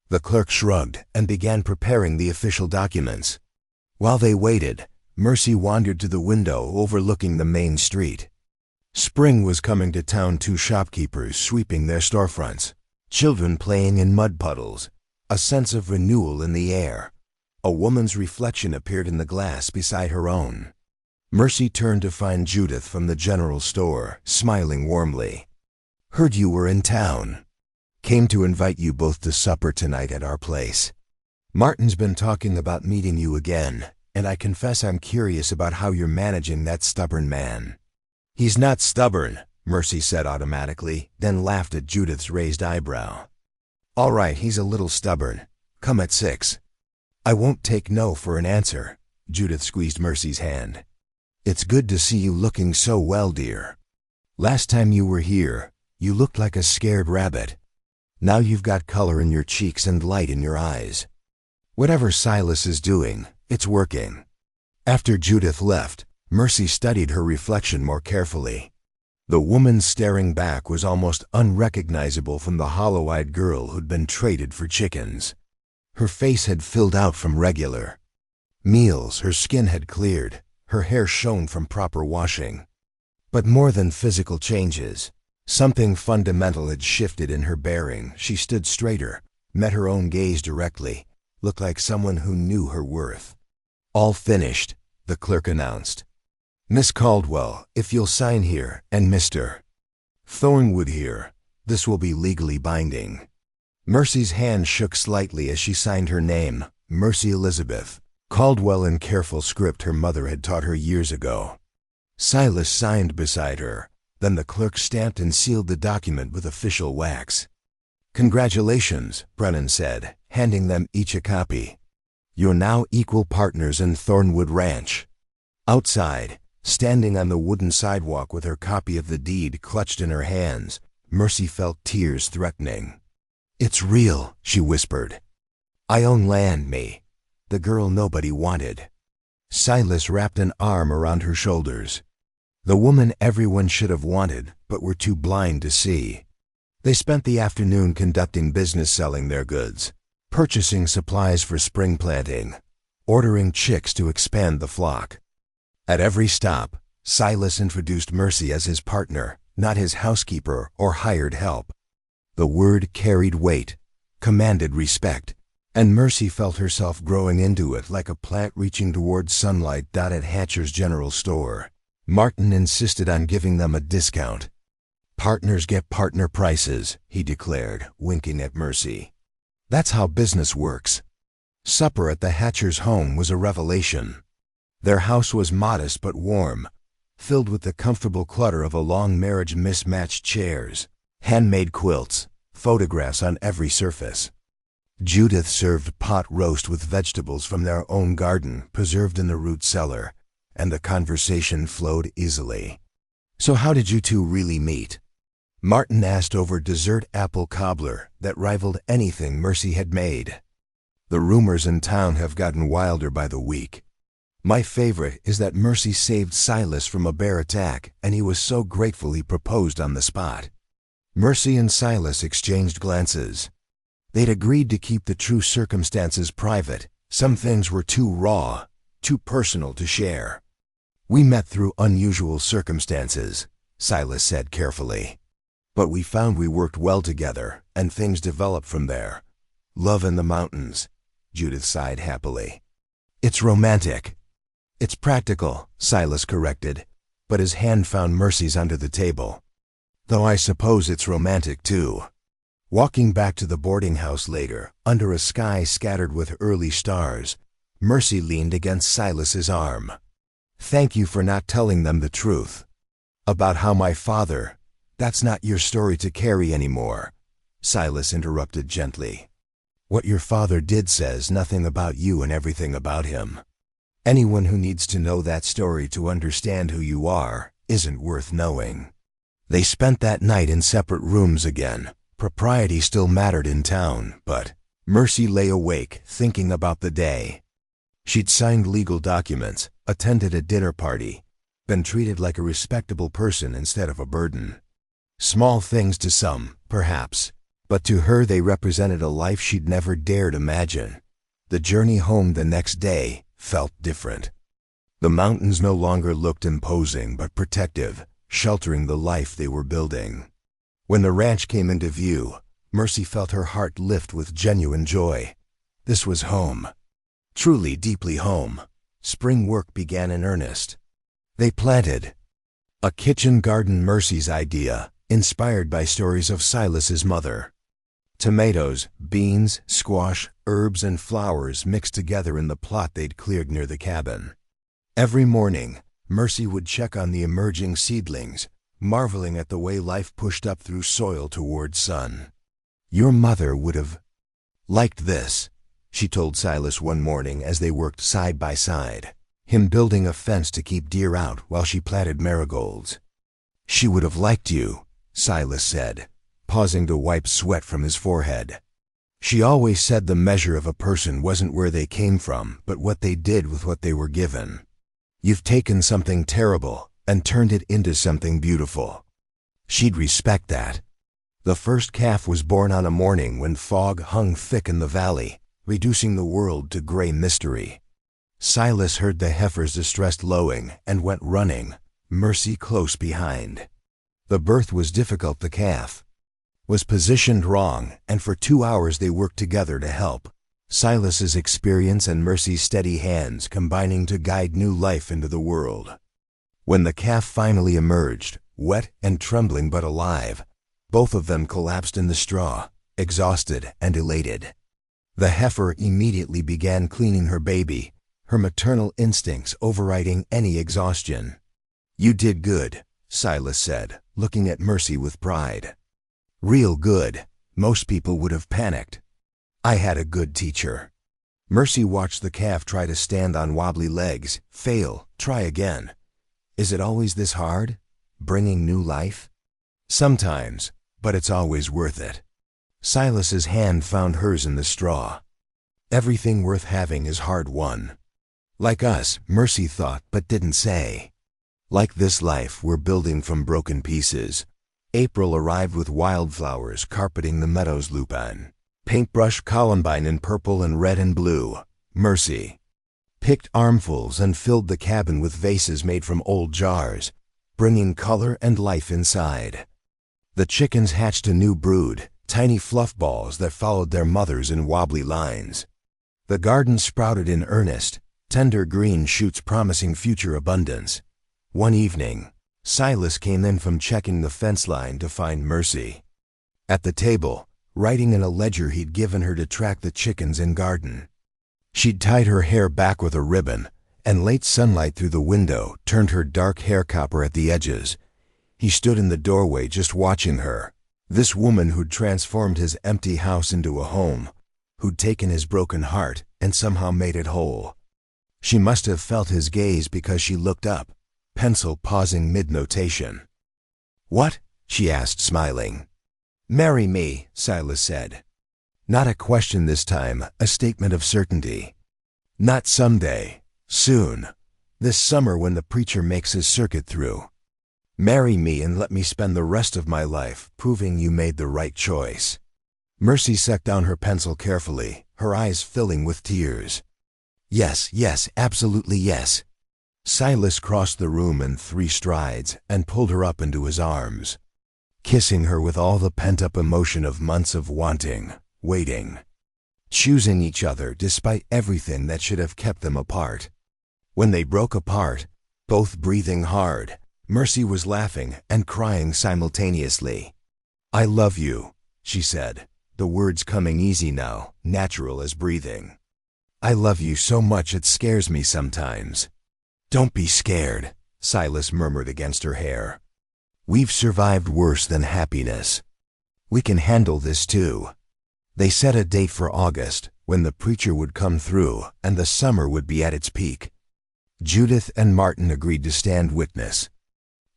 The clerk shrugged and began preparing the official documents. While they waited, Mercy wandered to the window overlooking the main street. Spring was coming to town, two shopkeepers sweeping their storefronts, children playing in mud puddles, a sense of renewal in the air. A woman's reflection appeared in the glass beside her own. Mercy turned to find Judith from the general store, smiling warmly. Heard you were in town. Came to invite you both to supper tonight at our place. Martin's been talking about meeting you again, and I confess I'm curious about how you're managing that stubborn man. He's not stubborn, Mercy said automatically, then laughed at Judith's raised eyebrow. All right, he's a little stubborn. Come at 6. I won't take no for an answer. Judith squeezed Mercy's hand. It's good to see you looking so well, dear. Last time you were here, you looked like a scared rabbit. Now you've got color in your cheeks and light in your eyes. Whatever Silas is doing, it's working. After Judith left, Mercy studied her reflection more carefully. The woman staring back was almost unrecognizable from the hollow-eyed girl who'd been traded for chickens. Her face had filled out from regular meals, her skin had cleared, her hair shone from proper washing. But more than physical changes, something fundamental had shifted in her bearing. She stood straighter, met her own gaze directly, looked like someone who knew her worth. All finished, the clerk announced. Miss Caldwell, if you'll sign here, and Mr. Thornwood here, this will be legally binding. Mercy's hand shook slightly as she signed her name, Mercy Elizabeth, Caldwell, in careful script her mother had taught her years ago. Silas signed beside her, then the clerk stamped and sealed the document with official wax. Congratulations, Brennan said, handing them each a copy. You're now equal partners in Thornwood Ranch. Outside, standing on the wooden sidewalk with her copy of the deed clutched in her hands, Mercy felt tears threatening. It's real, she whispered. I own land, me. The girl nobody wanted. Silas wrapped an arm around her shoulders. The woman everyone should have wanted, but were too blind to see. They spent the afternoon conducting business, selling their goods, purchasing supplies for spring planting, ordering chicks to expand the flock. At every stop, Silas introduced Mercy as his partner, not his housekeeper or hired help. The word carried weight, commanded respect, and Mercy felt herself growing into it like a plant reaching towards sunlight. At Hatcher's General Store, Martin insisted on giving them a discount. Partners get partner prices, he declared, winking at Mercy. That's how business works. Supper at the Hatcher's home was a revelation. Their house was modest but warm, filled with the comfortable clutter of a long marriage, mismatched chairs, handmade quilts, photographs on every surface. Judith served pot roast with vegetables from their own garden, preserved in the root cellar, and the conversation flowed easily. So how did you two really meet? Martin asked over dessert apple cobbler that rivaled anything Mercy had made. The rumors in town have gotten wilder by the week. My favorite is that Mercy saved Silas from a bear attack, and he was so grateful he proposed on the spot. Mercy and Silas exchanged glances. They'd agreed to keep the true circumstances private. Some things were too raw, too personal to share. We met through unusual circumstances, Silas said carefully. But we found we worked well together, and things developed from there. Love in the mountains, Judith sighed happily. It's romantic. It's practical, Silas corrected, but his hand found Mercy's under the table. Though I suppose it's romantic too. Walking back to the boarding house later, under a sky scattered with early stars, Mercy leaned against Silas's arm. "Thank you for not telling them the truth. About how my father, that's not your story to carry anymore," Silas interrupted gently. "What your father did says nothing about you and everything about him. Anyone who needs to know that story to understand who you are isn't worth knowing." They spent that night in separate rooms again. Propriety still mattered in town, but Mercy lay awake thinking about the day. She'd signed legal documents, attended a dinner party, been treated like a respectable person instead of a burden. Small things to some, perhaps, but to her they represented a life she'd never dared imagine. The journey home the next day felt different. The mountains no longer looked imposing but protective, sheltering the life they were building. When the ranch came into view, Mercy felt her heart lift with genuine joy. This was home. Truly deeply home. Spring work began in earnest. They planted a kitchen garden, Mercy's idea, inspired by stories of Silas's mother. Tomatoes, beans, squash, herbs, and flowers mixed together in the plot they'd cleared near the cabin. Every morning, Mercy would check on the emerging seedlings, marveling at the way life pushed up through soil toward sun. "Your mother would have liked this," she told Silas one morning as they worked side by side, him building a fence to keep deer out while she planted marigolds. "She would have liked you," Silas said, pausing to wipe sweat from his forehead. "She always said the measure of a person wasn't where they came from, but what they did with what they were given. You've taken something terrible and turned it into something beautiful. She'd respect that." The first calf was born on a morning when fog hung thick in the valley, reducing the world to gray mystery. Silas heard the heifer's distressed lowing and went running, Mercy close behind. The birth was difficult. The calf was positioned wrong, and for 2 hours they worked together to help, Silas's experience and Mercy's steady hands combining to guide new life into the world. When the calf finally emerged, wet and trembling but alive, both of them collapsed in the straw, exhausted and elated. The heifer immediately began cleaning her baby, her maternal instincts overriding any exhaustion. "You did good," Silas said, looking at Mercy with pride. "Real good. Most people would have panicked. I had a good teacher." Mercy watched the calf try to stand on wobbly legs, fail, try again. "Is it always this hard? Bringing new life?" "Sometimes, but it's always worth it." Silas's hand found hers in the straw. "Everything worth having is hard won." Like us, Mercy thought but didn't say. Like this life we're building from broken pieces. April arrived with wildflowers carpeting the meadow's lupine. Paintbrush columbine in purple and red and blue. Mercy picked armfuls and filled the cabin with vases made from old jars, bringing color and life inside. The chickens hatched a new brood, tiny fluff balls that followed their mothers in wobbly lines. The garden sprouted in earnest, tender green shoots promising future abundance. One evening, Silas came in from checking the fence line to find Mercy at the table, writing in a ledger he'd given her to track the chickens in garden. She'd tied her hair back with a ribbon, and late sunlight through the window turned her dark hair copper at the edges. He stood in the doorway just watching her, this woman who'd transformed his empty house into a home, who'd taken his broken heart and somehow made it whole. She must have felt his gaze because she looked up, pencil pausing mid-notation. "What?" she asked, smiling. "Marry me," Silas said. Not a question this time, a statement of certainty. "Not someday. Soon. This summer when the preacher makes his circuit through. Marry me and let me spend the rest of my life proving you made the right choice." Mercy set down her pencil carefully, her eyes filling with tears. "Yes, yes, absolutely yes." Silas crossed the room in 3 strides and pulled her up into his arms, kissing her with all the pent-up emotion of months of wanting, waiting, choosing each other despite everything that should have kept them apart. When they broke apart, both breathing hard, Mercy was laughing and crying simultaneously. "I love you," she said, the words coming easy now, natural as breathing. I love you so much it scares me sometimes. Don't be scared, Silas murmured against her hair. We've survived worse than happiness. We can handle this too. They set a date for August, when the preacher would come through and the summer would be at its peak. Judith and Martin agreed to stand witness.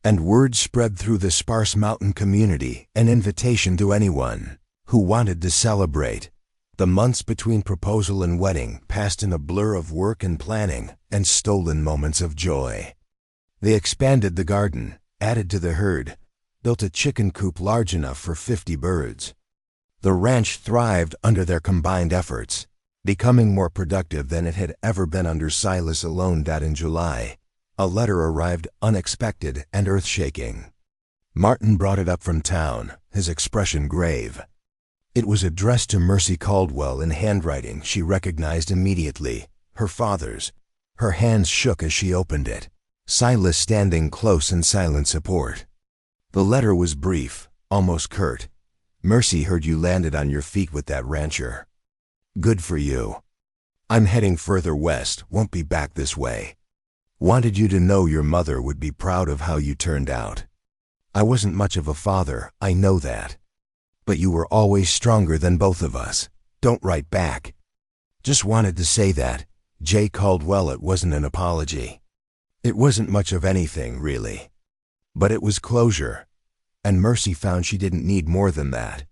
And word spread through the sparse mountain community, an invitation to anyone who wanted to celebrate. The months between proposal and wedding passed in a blur of work and planning and stolen moments of joy. They expanded the garden, added to the herd, built a chicken coop large enough for 50 birds. The ranch thrived under their combined efforts, becoming more productive than it had ever been under Silas alone. In July, a letter arrived unexpected and earth-shaking. Martin brought it up from town, his expression grave. It was addressed to Mercy Caldwell in handwriting she recognized immediately, her father's. Her hands shook as she opened it, Silas standing close in silent support. The letter was brief, almost curt. Mercy heard you landed on your feet with that rancher. Good for you. I'm heading further west, won't be back this way. Wanted you to know your mother would be proud of how you turned out. I wasn't much of a father, I know that. But you were always stronger than both of us. Don't write back. Just wanted to say that. J. Caldwell, it wasn't an apology. It wasn't much of anything, really. But it was closure. And Mercy found she didn't need more than that.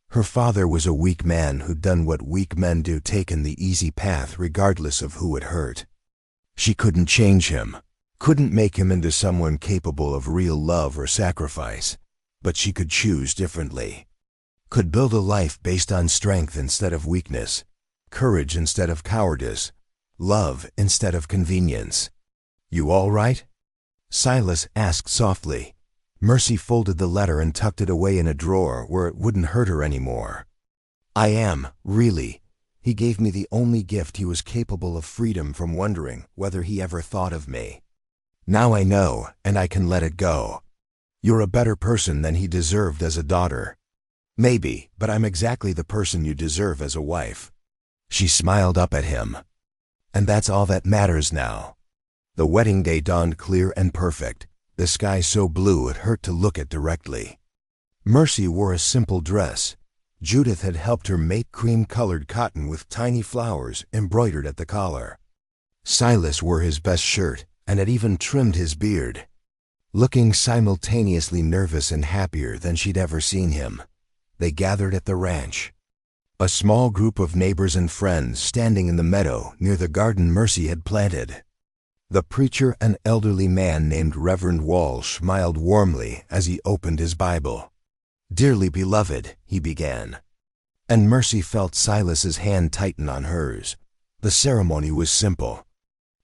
Her father was a weak man who'd done what weak men do, taken the easy path regardless of who it hurt. She couldn't change him, couldn't make him into someone capable of real love or sacrifice, but she could choose differently. Could build a life based on strength instead of weakness, courage instead of cowardice, love instead of convenience. You all right? Silas asked softly. Mercy folded the letter and tucked it away in a drawer where it wouldn't hurt her anymore. I am, really. He gave me the only gift he was capable of, freedom from wondering whether he ever thought of me. Now I know, and I can let it go. You're a better person than he deserved as a daughter. Maybe, but I'm exactly the person you deserve as a wife. She smiled up at him. And that's all that matters now. The wedding day dawned clear and perfect, the sky so blue it hurt to look at directly. Mercy wore a simple dress. Judith had helped her make cream-colored cotton with tiny flowers embroidered at the collar. Silas wore his best shirt and had even trimmed his beard, looking simultaneously nervous and happier than she'd ever seen him. They gathered at the ranch. A small group of neighbors and friends standing in the meadow near the garden Mercy had planted. The preacher, an elderly man named Reverend Walsh, smiled warmly as he opened his Bible. Dearly beloved, he began. And Mercy felt Silas's hand tighten on hers. The ceremony was simple,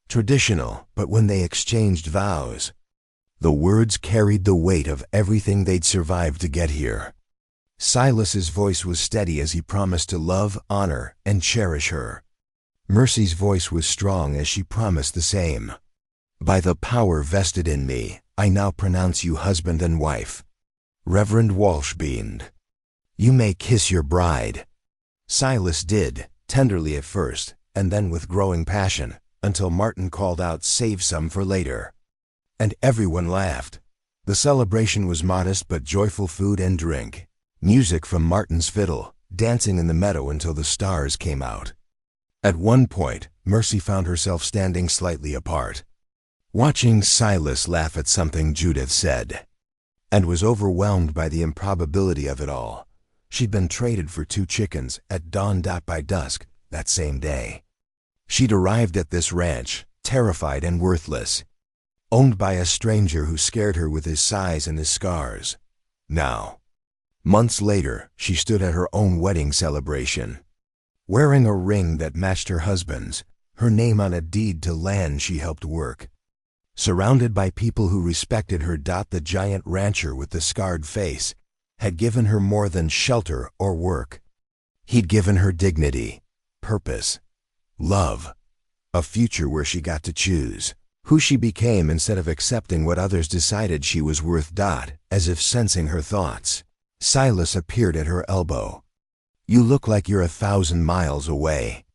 traditional, but when they exchanged vows, the words carried the weight of everything they'd survived to get here. Silas's voice was steady as he promised to love, honor, and cherish her. Mercy's voice was strong as she promised the same. By the power vested in me, I now pronounce you husband and wife. Reverend Walsh beamed. You may kiss your bride. Silas did, tenderly at first, and then with growing passion, until Martin called out, save some for later. And everyone laughed. The celebration was modest but joyful, food and drink, music from Martin's fiddle, dancing in the meadow until the stars came out. At one point, Mercy found herself standing slightly apart, watching Silas laugh at something Judith said, and was overwhelmed by the improbability of it all. She'd been traded for 2 chickens at dawn. By dusk that same day, she'd arrived at this ranch, terrified and worthless, owned by a stranger who scared her with his size and his scars. Now, months later, she stood at her own wedding celebration, wearing a ring that matched her husband's, her name on a deed to land she helped work. Surrounded by people who respected her. The giant rancher with the scarred face had given her more than shelter or work. He'd given her dignity, purpose, love, a future where she got to choose who she became instead of accepting what others decided she was worth. As if sensing her thoughts, Silas appeared at her elbow. "You look like you're 1,000 miles away.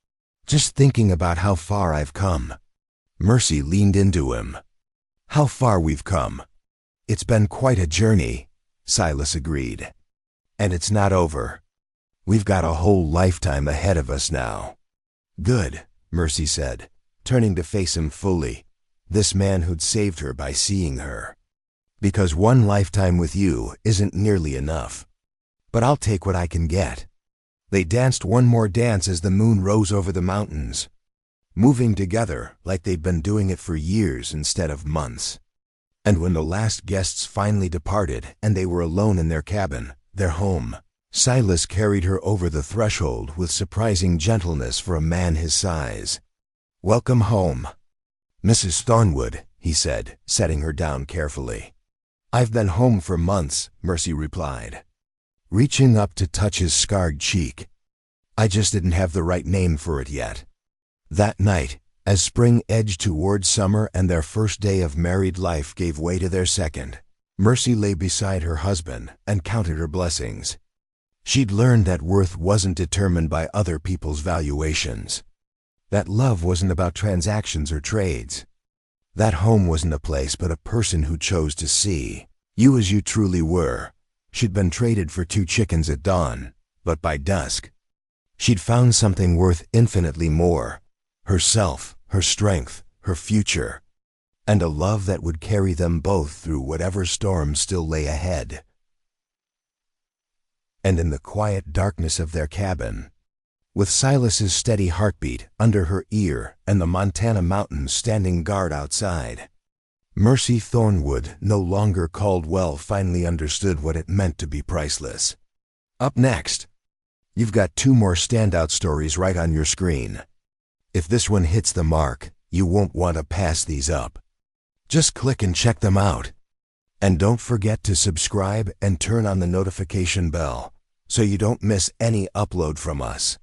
Just thinking about how far I've come." Mercy leaned into him. "How far we've come." "It's been quite a journey," Silas agreed. "And it's not over. We've got a whole lifetime ahead of us now." "Good," Mercy said, turning to face him fully, this man who'd saved her by seeing her. "Because one lifetime with you isn't nearly enough. But I'll take what I can get." They danced one more dance as the moon rose over the mountains, moving together like they'd been doing it for years instead of months. And when the last guests finally departed and they were alone in their cabin, their home, Silas carried her over the threshold with surprising gentleness for a man his size. "Welcome home, Mrs. Thornwood," he said, setting her down carefully. "I've been home for months," Mercy replied, reaching up to touch his scarred cheek. "I just didn't have the right name for it yet." That night, as spring edged toward summer and their first day of married life gave way to their second, Mercy lay beside her husband and counted her blessings. She'd learned that worth wasn't determined by other people's valuations. That love wasn't about transactions or trades. That home wasn't a place but a person who chose to see you as you truly were. She'd been traded for 2 chickens at dawn, but by dusk, she'd found something worth infinitely more: herself, her strength, her future, and a love that would carry them both through whatever storms still lay ahead. And in the quiet darkness of their cabin, with Silas's steady heartbeat under her ear and the Montana mountains standing guard outside, Mercy Thornwood, no longer Caldwell, finally understood what it meant to be priceless. Up next, you've got 2 more standout stories right on your screen. If this one hits the mark, you won't want to pass these up. Just click and check them out. And don't forget to subscribe and turn on the notification bell so you don't miss any upload from us.